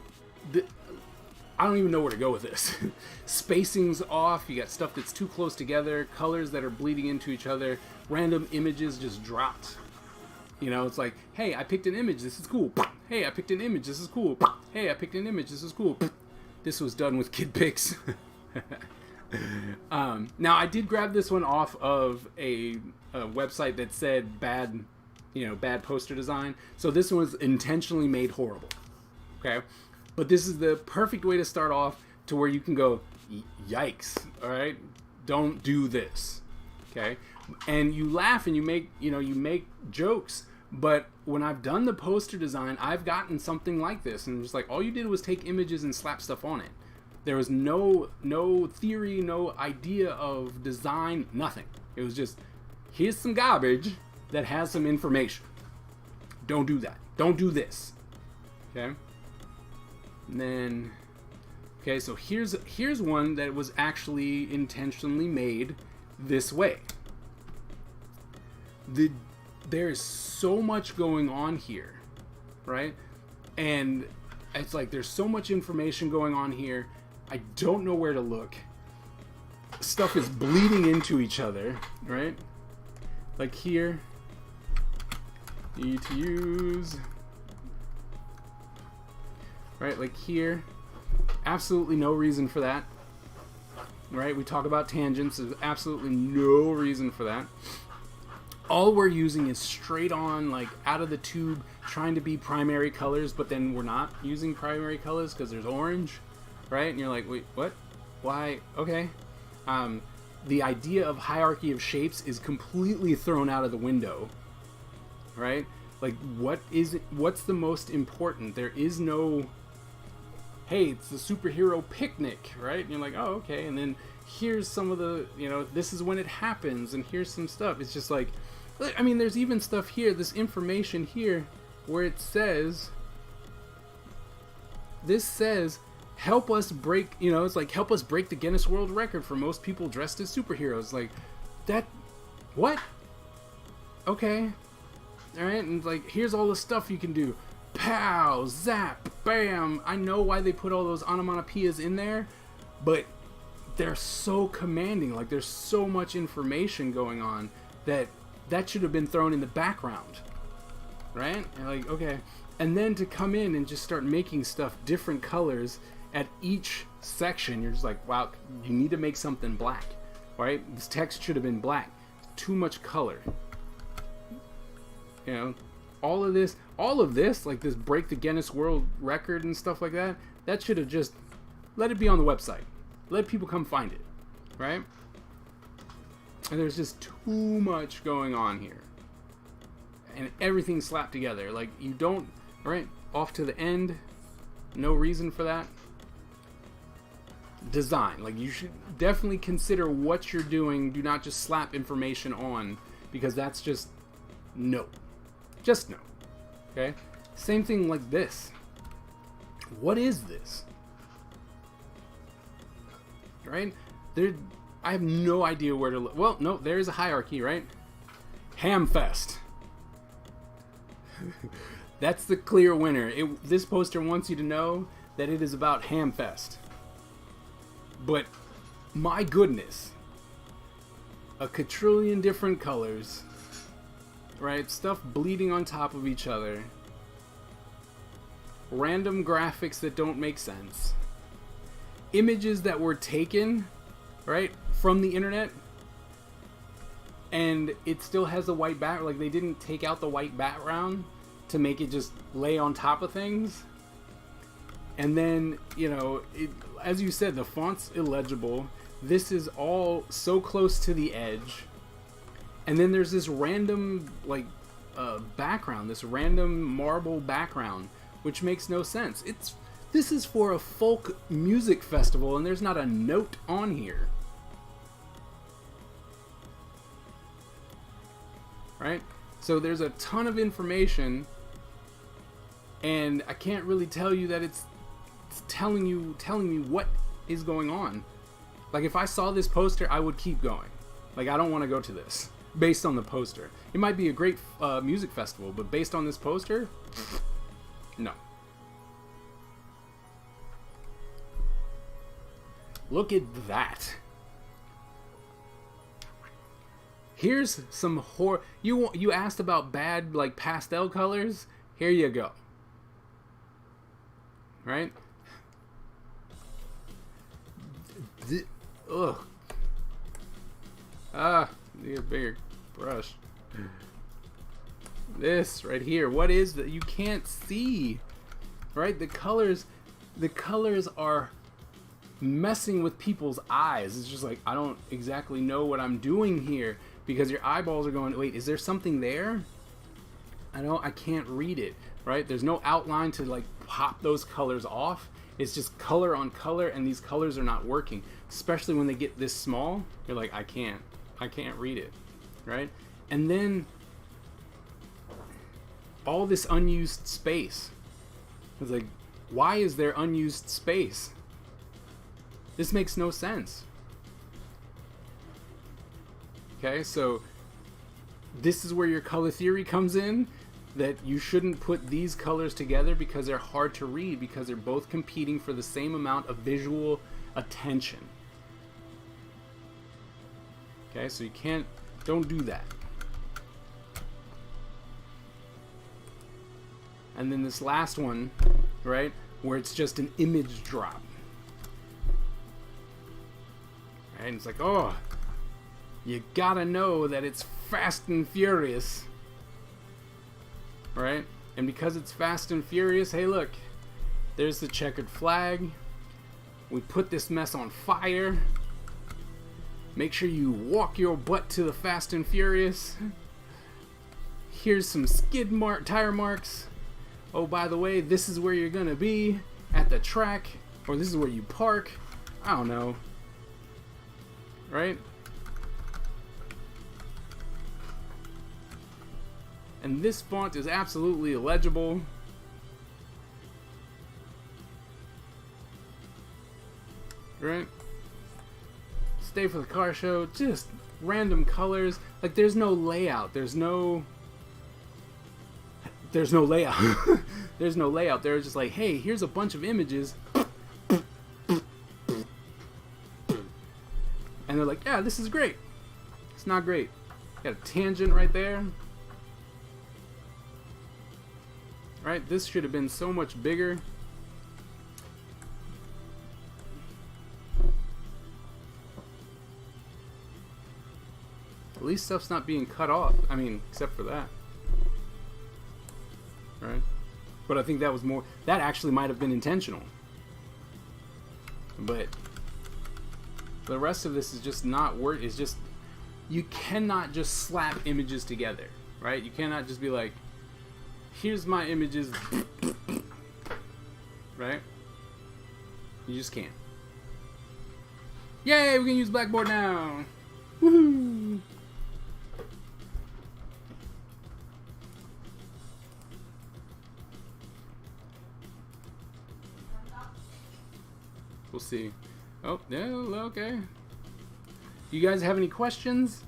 I don't even know where to go with this. Spacing's off. You got stuff that's too close together. Colors that are bleeding into each other. Random images just dropped. You know, it's like, hey, I picked an image. This is cool. Hey, I picked an image. This is cool. Hey, I picked an image. This is cool. This was done with Kid Pix. Now, I did grab this one off of a website that said bad poster design. So this one was intentionally made horrible. Okay? But this is the perfect way to start off to where you can go, yikes, all right? Don't do this, okay? And you laugh and you make jokes, but when I've done the poster design, I've gotten something like this, and it's like all you did was take images and slap stuff on it. There was no theory, no idea of design, nothing. It was just, here's some garbage that has some information. Don't do that. Don't do this, okay? And then, okay, so here's one that was actually intentionally made this way. There's so much going on here, right? And it's like there's so much information going on here. I don't know where to look. Stuff is bleeding into each other, right? Like here, need to use... Right, like here, absolutely no reason for that. Right, we talk about tangents, there's absolutely no reason for that. All we're using is straight on, like, out of the tube, trying to be primary colors, but then we're not using primary colors because there's orange, right? And you're like, wait, what? Why? Okay. The idea of hierarchy of shapes is completely thrown out of the window, right? Like, what's the most important? There is no... hey, it's the superhero picnic, right? And you're like, oh, okay. And then here's some of the, this is when it happens, and here's some stuff. It's just like, I mean, there's even stuff here, this information here, where it says, help us break, it's like, help us break the Guinness World Record for most people dressed as superheroes. Like, that, what? Okay. All right, and like, here's all the stuff you can do. Pow, zap, bam. I know why they put all those onomatopoeias in there, but they're so commanding. Like, there's so much information going on that should have been thrown in the background, right? And like, okay. And then to come in and just start making stuff different colors at each section, you're just like, wow, you need to make something black, right? This text should have been black. Too much color. All of this, like this break the Guinness World Record and stuff like that, that should have just let it be on the website. Let people come find it, right? And there's just too much going on here. And everything slapped together. Like, you don't, right? Off to the end. No reason for that. Design. Like, you should definitely consider what you're doing. Do not just slap information on, because that's just no. Just no. Okay? Same thing like this. What is this? Right? I have no idea where to look. Well, no, there is a hierarchy, right? Hamfest. That's the clear winner. This poster wants you to know that it is about Hamfest. But, my goodness. A quadrillion different colors. Right? Stuff bleeding on top of each other. Random graphics that don't make sense. Images that were taken, right, from the internet, and it still has a white background. Like, they didn't take out the white background to make it just lay on top of things. And then, as you said, the font's illegible. This is all so close to the edge. And then there's this random, background, this random marble background, which makes no sense. This is for a folk music festival, and there's not a note on here. Right? So there's a ton of information, and I can't really tell you that it's telling me what is going on. Like, if I saw this poster, I would keep going. Like, I don't want to go to this based on the poster. It might be a great music festival, but based on this poster, no. Look at that. Here's some horror. You asked about bad, like, pastel colors. Here you go. Right? Ugh. Need a bigger brush. This right here. What is that? You can't see. Right? The colors are messing with people's eyes. It's just like, I don't exactly know what I'm doing here, because your eyeballs are going, wait, is there something there? I can't read it, right? There's no outline to like pop those colors off. It's just color on color, and these colors are not working, especially when they get this small. You're like, I can't read it, right? And then all this unused space. It's like, why is there unused space? This makes no sense. Okay, so this is where your color theory comes in, that you shouldn't put these colors together because they're hard to read, because they're both competing for the same amount of visual attention. Okay, so don't do that. And then this last one, right, where it's just an image drop. Right, and it's like, oh, you gotta know that it's Fast and Furious. Right? And because it's Fast and Furious, hey look, there's the checkered flag. We put this mess on fire. Make sure you walk your butt to the Fast and Furious. Here's some tire marks. Oh, by the way, this is where you're gonna be at the track, or this is where you park. I don't know. Right? And this font is absolutely illegible. Right? Stay for the car show. Just random colors. Like, there's no layout. There's no layout. There's no layout. They're just like, hey, here's a bunch of images. And they're like, yeah, this is great. It's not great. Got a tangent right there. Right? This should have been so much bigger. At least stuff's not being cut off. I mean, except for that. Right? But I think that was more... That actually might have been intentional. But the rest of this is just not work. It's just... You cannot just slap images together. Right? You cannot just be like, here's my images. Right? You just can't. Yay! We can use Blackboard now! Woohoo! We'll see. Oh, yeah, okay. You guys have any questions?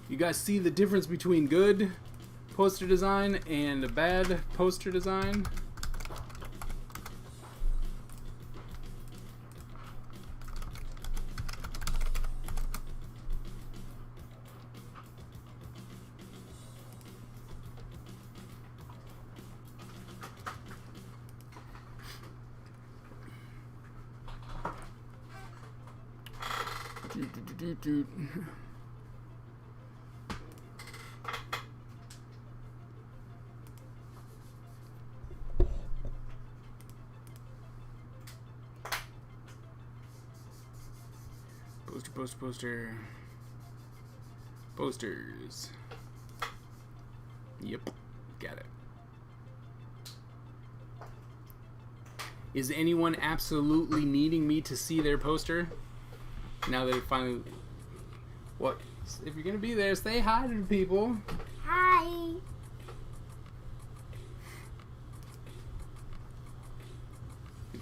You guys see the difference between good poster design and bad poster design? Poster. Posters. Yep, got it. Is anyone absolutely needing me to see their poster? Now they finally... What? If you're gonna be there, say hi to the people. Hi.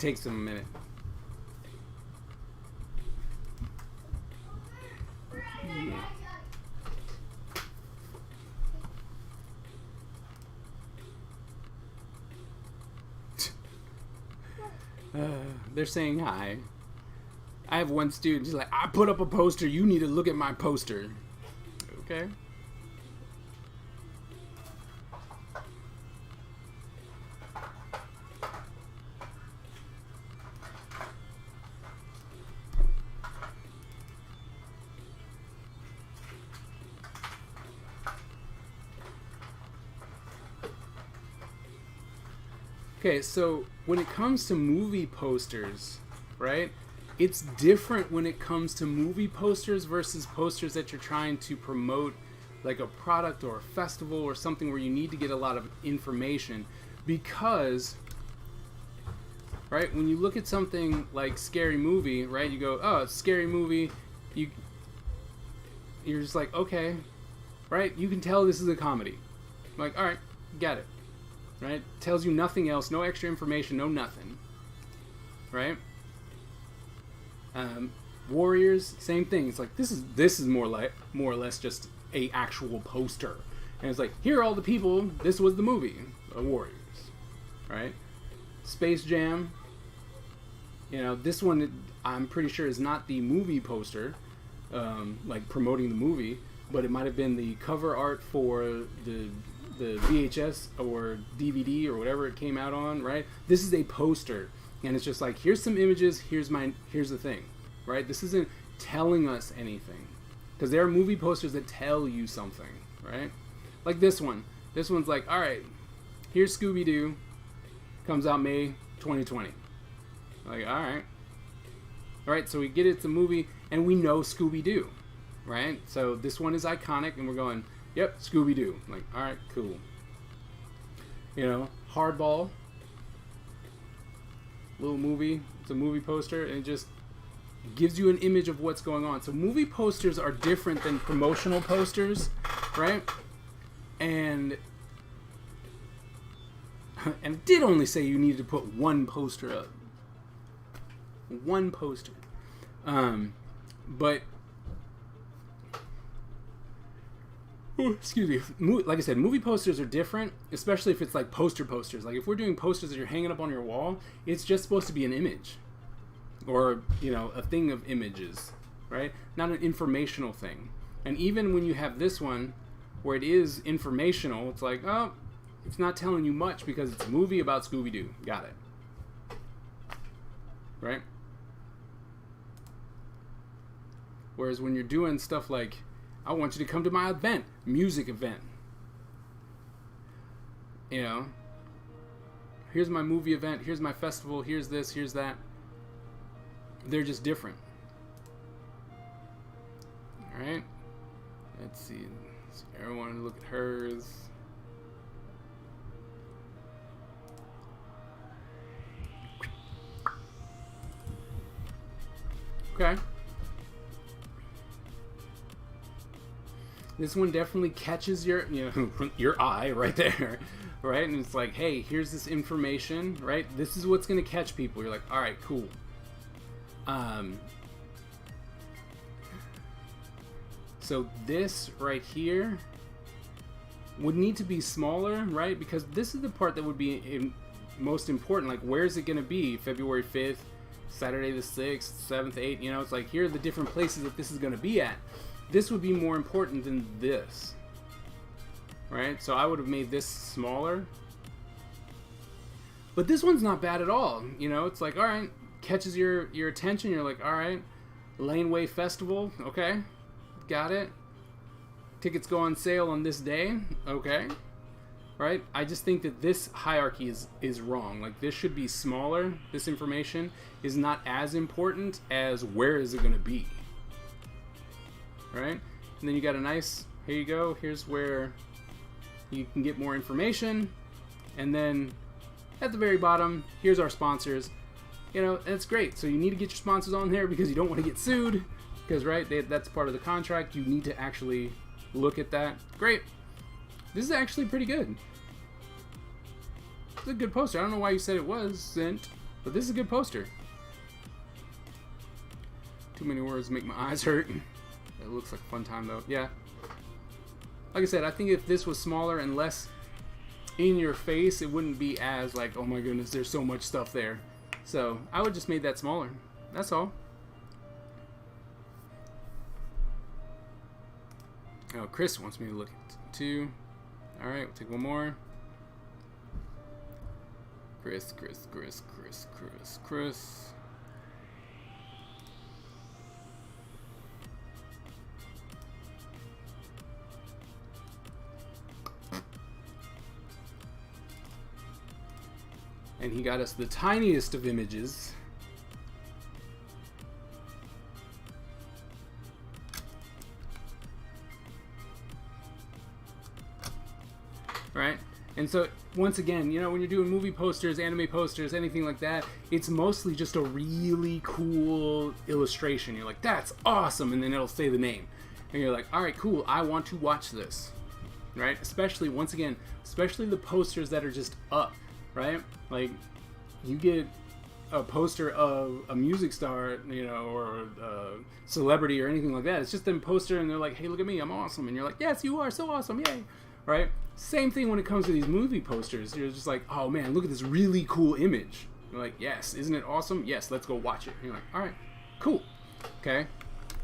takes them a minute. Yeah. They're saying hi. I have one student, he's like, I put up a poster, you need to look at my poster. Okay. Okay, so when it comes to movie posters, right? It's different when it comes to movie posters versus posters that you're trying to promote, like a product or a festival or something where you need to get a lot of information. Because, right, when you look at something like Scary Movie, right, you go, oh, it's Scary Movie, you're just like, okay, right, you can tell this is a comedy. I'm like, alright, got it. Right? Tells you nothing else, no extra information, no nothing. Right? Warriors, same thing. It's like this is more or less just a actual poster. And it's like, here are all the people, this was the movie, Warriors. Right? Space Jam. You know, this one I'm pretty sure is not the movie poster, like promoting the movie, but it might have been the cover art for the VHS or DVD or whatever it came out on, right? This is a poster, and it's just like, here's some images, here's the thing, right? This isn't telling us anything, because there are movie posters that tell you something, right? Like this one. This one's like, all right, here's Scooby-Doo, comes out May 2020. Like, all right, so we get it's a movie, and we know Scooby-Doo, right? So this one is iconic, and we're going, yep, Scooby-Doo. Like, alright, cool. You know, Hardball. Little movie. It's a movie poster, and it just gives you an image of what's going on. So movie posters are different than promotional posters, right? And it did only say you needed to put one poster up. One poster. But excuse me. Like I said, movie posters are different, especially if it's like posters. Like if we're doing posters that you're hanging up on your wall, it's just supposed to be an image, or you know, a thing of images, right? Not an informational thing. And even when you have this one, where it is informational, it's like, oh, it's not telling you much because it's a movie about Scooby-Doo. Got it, right? Whereas when you're doing stuff like, I want you to come to my event, music event. You know, here's my movie event, here's my festival, here's this, here's that. They're just different. Alright, let's see. So everyone look at hers. Okay. This one definitely catches your, your eye right there, right? And it's like, hey, here's this information, right? This is what's going to catch people. You're like, all right, cool. So this right here would need to be smaller, right? Because this is the part that would be most important. Like, where is it going to be? February 5th, Saturday the 6th, 7th, 8th, you know? It's like, here are the different places that this is going to be at. This would be more important than this, right? So I would have made this smaller. But this one's not bad at all. You know, it's like, all right, catches your attention. You're like, all right, Laneway Festival, okay, got it. Tickets go on sale on this day, okay, right? I just think that this hierarchy is wrong. Like, this should be smaller. This information is not as important as where is it going to be. Right? And then you got a nice, here you go, here's where you can get more information. And then at the very bottom, here's our sponsors. You know, that's great. So you need to get your sponsors on there because you don't want to get sued. Because, right, that's part of the contract. You need to actually look at that. Great. This is actually pretty good. It's a good poster. I don't know why you said it wasn't. But this is a good poster. Too many words make my eyes hurt. It looks like a fun time though. Yeah. Like I said, I think if this was smaller and less in your face, it wouldn't be as like, oh my goodness, there's so much stuff there. So I would just made that smaller. That's all. Oh, Chris wants me to look at 2. Alright, we'll take one more. Chris. And he got us the tiniest of images. Right? And so, once again, you know, when you're doing movie posters, anime posters, anything like that, it's mostly just a really cool illustration. You're like, that's awesome! And then it'll say the name. And you're like, alright, cool, I want to watch this. Right? Especially, once again, especially the posters that are just up. Right? Like, you get a poster of a music star, you know, or a celebrity or anything like that. It's just a poster and they're like, hey, look at me, I'm awesome. And you're like, yes, you are so awesome, yay. Right? Same thing when it comes to these movie posters. You're just like, oh man, look at this really cool image. You're like, yes, isn't it awesome? Yes, let's go watch it. And you're like, all right, cool. Okay?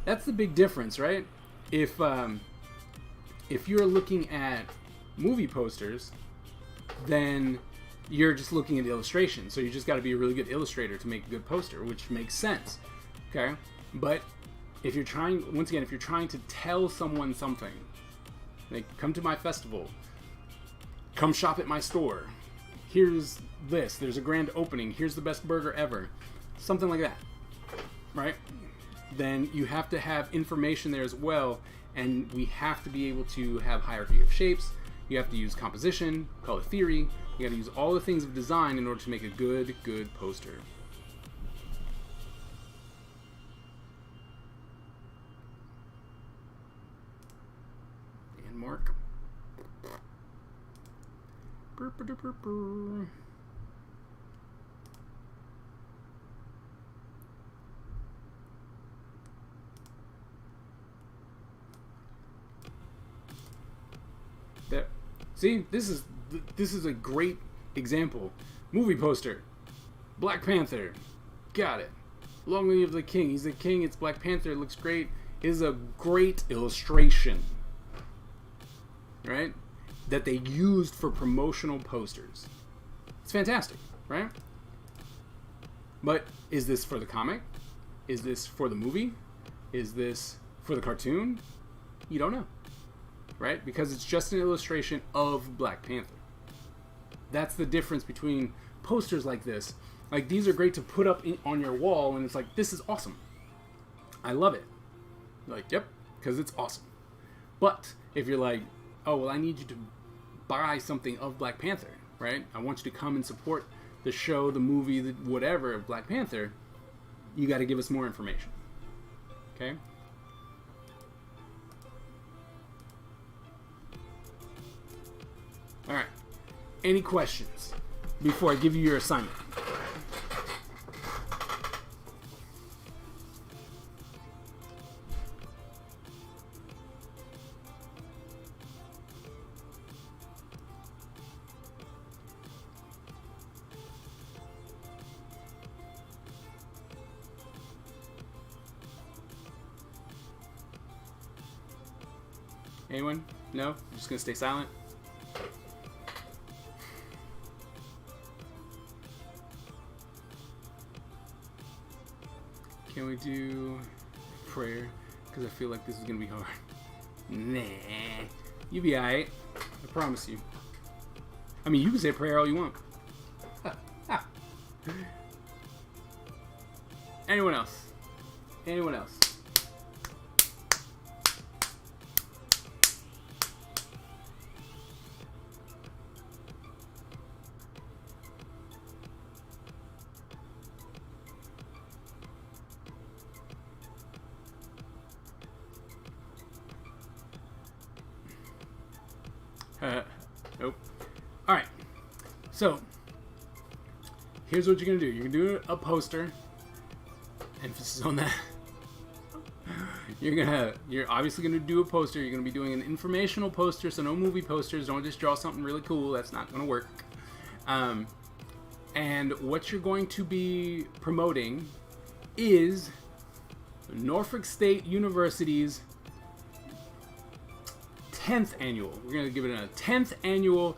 That's the big difference, right? If you're looking at movie posters, then you're just looking at illustrations. So you just got to be a really good illustrator to make a good poster, which makes sense. Okay? But if you're trying, once again, if you're trying to tell someone something, like, come to my festival, come shop at my store, here's this, there's a grand opening, here's the best burger ever, something like that, right? Then you have to have information there as well, and we have to be able to have hierarchy of shapes. You have to use composition, color theory. You got to use all the things of design in order to make a good poster. And mark. There. See, this is a great example. Movie poster. Black Panther. Got it. Long live the king. He's the king. It's Black Panther. It looks great. It is a great illustration. Right? That they used for promotional posters. It's fantastic, right? But is this for the comic? Is this for the movie? Is this for the cartoon? You don't know. Right? Because it's just an illustration of Black Panther. That's the difference between posters like this. Like, these are great to put up on your wall, and it's like, this is awesome. I love it. You're like, yep, because it's awesome. But if you're like, oh, well, I need you to buy something of Black Panther, right? I want you to come and support the show, the movie, the whatever of Black Panther, you got to give us more information. Okay? All right. Any questions before I give you your assignment? Anyone? No? I'm just gonna stay silent? Can we do prayer? Because I feel like this is gonna be hard. Nah. You'll be alright. I promise you. I mean, you can say prayer all you want. Anyone else? Anyone else? Nope. Alright. So, here's what you're gonna do. You're gonna do a poster. Emphasis on that. You're obviously gonna do a poster. You're gonna be doing an informational poster, so no movie posters. Don't just draw something really cool. That's not gonna work. And what you're going to be promoting is Norfolk State University's 10th annual. We're gonna give it a 10th annual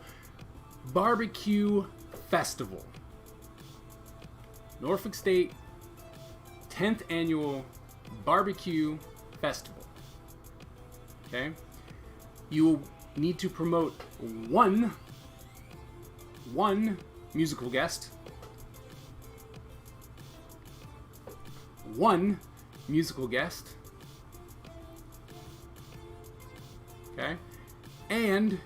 barbecue festival. Norfolk State 10th annual barbecue festival. Okay? You will need to promote one musical guest. One musical guest. Okay? And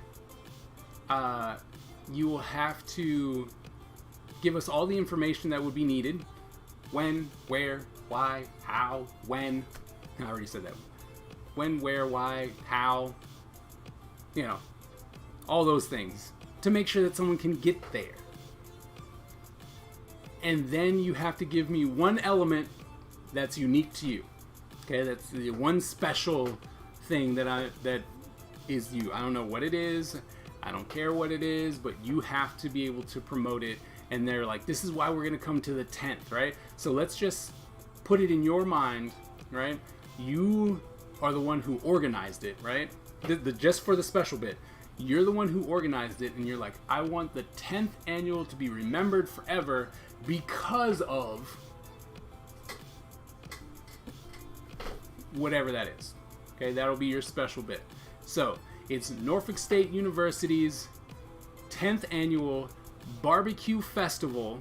you will have to give us all the information that would be needed. When, where, why, how, when. I already said that. When, where, why, how. You know, all those things. To make sure that someone can get there. And then you have to give me one element that's unique to you. Okay, that's the one special thing that is you. I don't know what it is. I don't care what it is, but you have to be able to promote it. And they're like, this is why we're going to come to the 10th, right? So let's just put it in your mind, right? You are the one who organized it, right? Just for the special bit. You're the one who organized it, and you're like, I want the 10th annual to be remembered forever because of whatever that is. Okay, that'll be your special bit. So, it's Norfolk State University's 10th annual barbecue festival.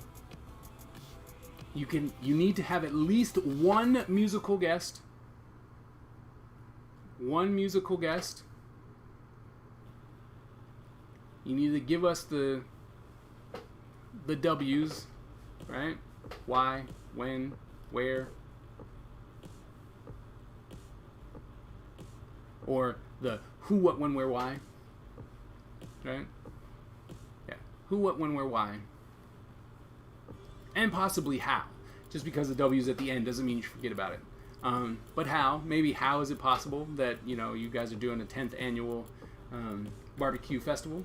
You need to have at least one musical guest. One musical guest. You need to give us the W's, right? Why, when, where. Or the who, what, when, where, why. Right? Yeah. Who, what, when, where, why. And possibly how. Just because the W's at the end doesn't mean you forget about it. But how? Maybe how is it possible that, you guys are doing a 10th annual barbecue festival?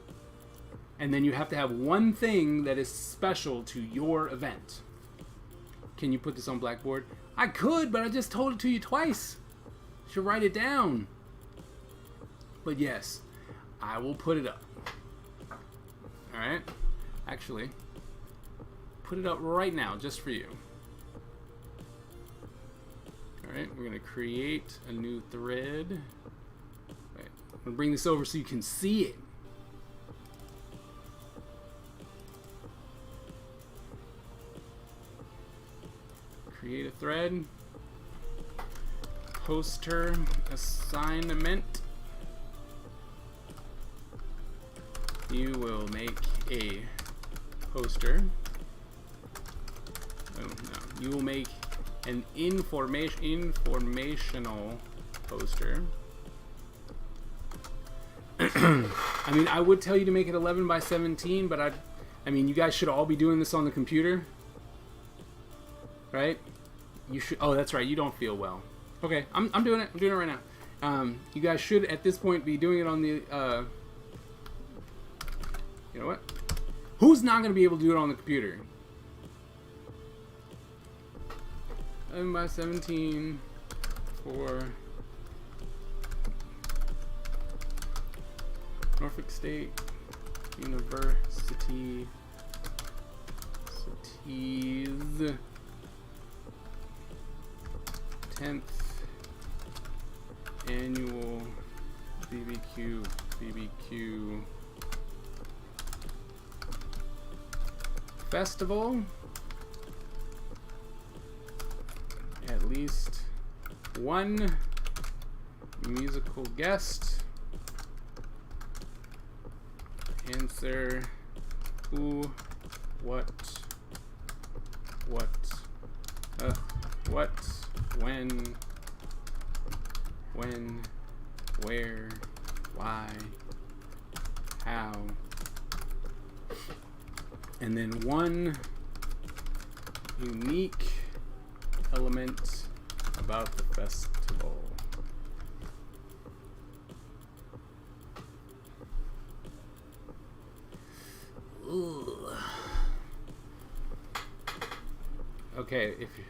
And then you have to have one thing that is special to your event. Can you put this on Blackboard? I could, but I just told it to you twice. You should write it down. But yes, I will put it up. Alright? Actually, put it up right now, just for you. Alright, we're going to create a new thread. Wait, I'm going to bring this over so you can see it. Create a thread. Poster assignment. You will make a poster. Oh no. You will make an informational poster. I mean, I would tell you to make it 11 by 17, but I mean, you guys should all be doing this on the computer. Right? You should. Oh, that's right. You don't feel well. Okay, I'm doing it. I'm doing it right now. You guys should at this point be doing it on the. You know what? Who's not going to be able to do it on the computer? 11 by 17 for Norfolk State University's 10th annual BBQ festival. At least one musical guest. Answer who, what, when, where, why, how, and then one unique element about the festival. Ugh. Okay, if you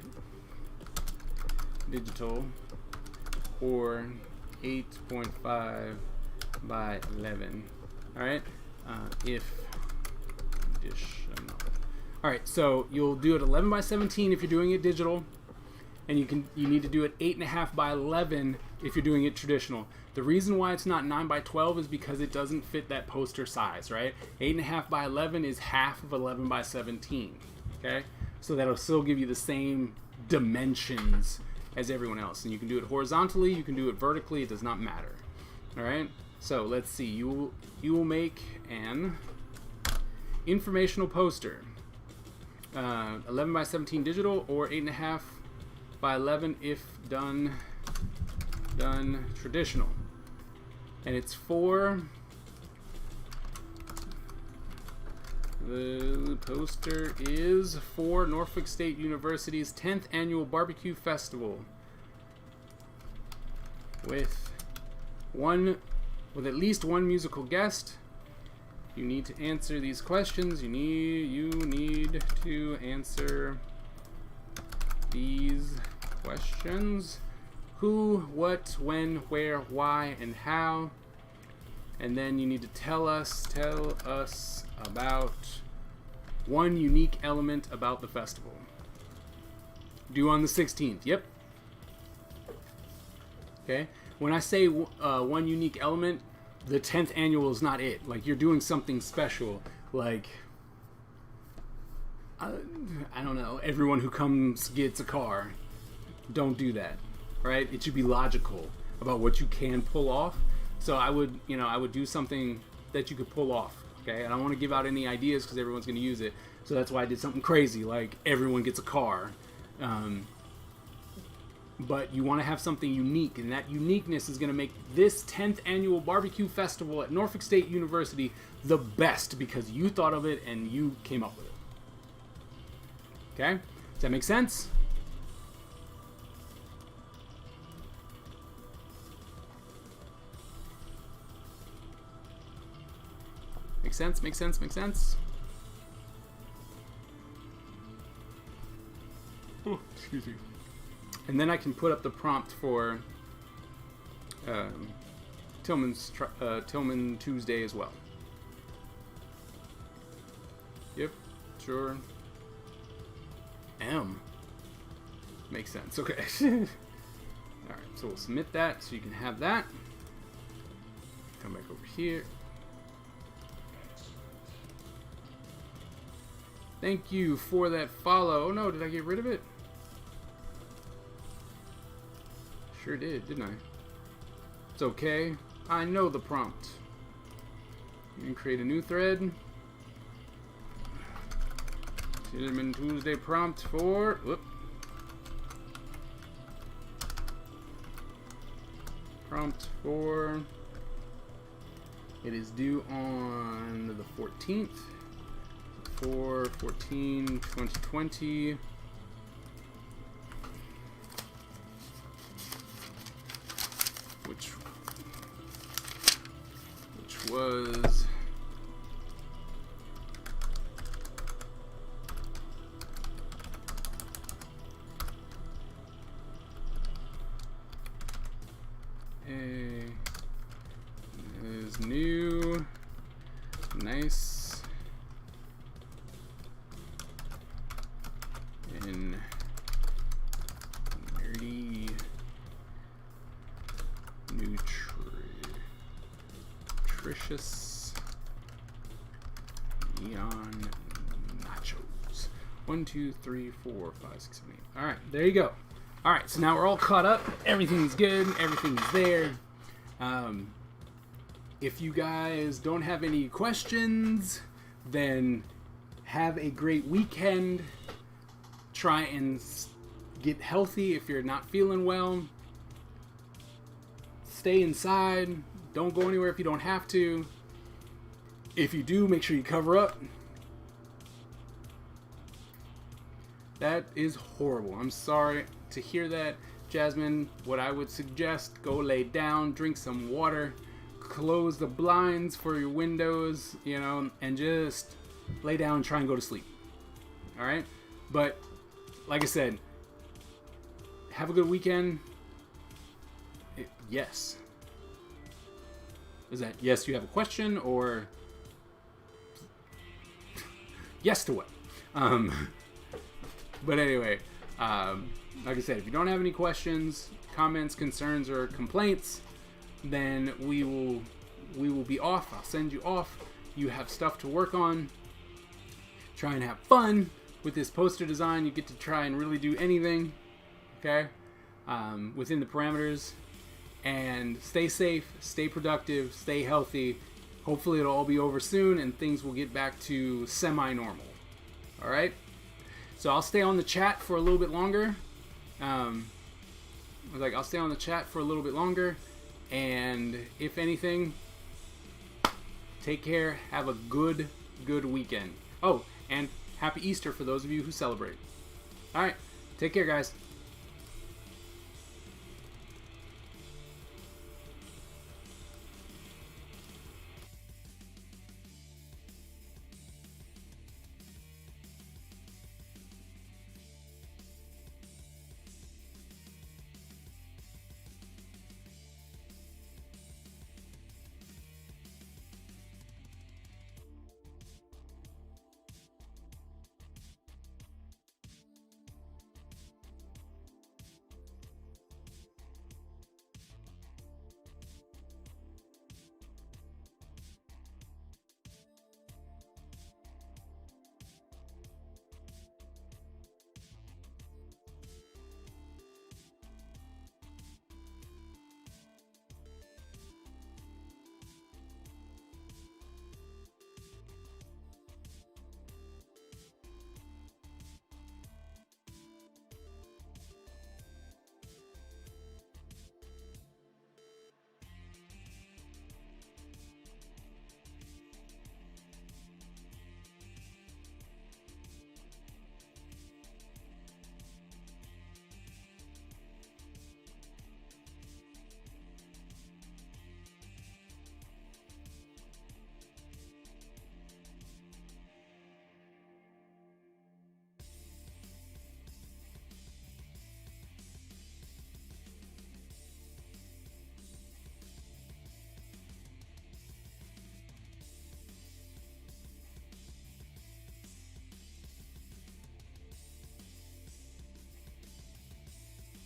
digital or 8.5 by 11. All right, if additional. All right, so you'll do it 11 by 17 if you're doing it digital, and you need to do it 8.5 by 11 if you're doing it traditional. The reason why it's not 9 by 12 is because it doesn't fit that poster size, right? 8.5 by 11 is half of 11 by 17. Okay, so that'll still give you the same dimensions as everyone else, and you can do it horizontally, you can do it vertically, it does not matter. All right, so let's see. You will make an informational poster, 11 by 17 digital or 8.5 by 11 if done traditional, and it's for the poster is for Norfolk State University's 10th annual barbecue festival with at least one musical guest. You need to answer these questions. You need to answer these questions: who, what, when, where, why, and how. And then you need to tell us about one unique element about the festival. Due on the 16th. Yep. Okay. When I say one unique element, the 10th annual is not it. Like, you're doing something special. Like, I don't know, everyone who comes gets a car. Don't do that. Right? It should be logical about what you can pull off. So I would do something that you could pull off. Okay? I don't want to give out any ideas because everyone's going to use it. So that's why I did something crazy, like everyone gets a car. But you want to have something unique, and that uniqueness is going to make this 10th annual barbecue festival at Norfolk State University the best because you thought of it and you came up with it. Okay? Does that make sense? Make sense? Make sense? Make sense? Oh, excuse me. And then I can put up the prompt for Tillman Tuesday as well. Yep, sure. M. Makes sense. Okay. Alright, so we'll submit that so you can have that. Come back over here. Thank you for that follow. Oh no, did I get rid of it? Sure did, didn't I? It's okay. I know the prompt. You can create a new thread. Cinnamon Tuesday prompt for... Whoop. Prompt for... It is due on the 14th. 4/14/2020. Which was is new, nice, and nerdy, nutritious neon nachos. 1, 2, 3, 4, 5, 6, 7, 8. All right, there you go. All right, so now we're all caught up. Everything's good. Everything's there. If you guys don't have any questions, then have a great weekend. Try and get healthy if you're not feeling well. Stay inside. Don't go anywhere if you don't have to. If you do, make sure you cover up. That is horrible. I'm sorry to hear that, Jasmine. What I would suggest, go lay down, drink some water, close the blinds for your windows, you know, and just lay down and try and go to sleep. All right? But like I said, have a good weekend. Yes. Is that yes, you have a question, or yes to what? But anyway, like I said, if you don't have any questions, comments, concerns, or complaints, then we will be off. I'll send you off. You have stuff to work on. Try and have fun with this poster design. You get to try and really do anything, okay, within the parameters. And stay safe, stay productive, stay healthy. Hopefully it'll all be over soon and things will get back to semi-normal. All right? So I'll stay on the chat for a little bit longer. I'll stay on the chat for a little bit longer. And if anything, take care. Have a good weekend. Oh, and happy Easter for those of you who celebrate. All right. Take care, guys.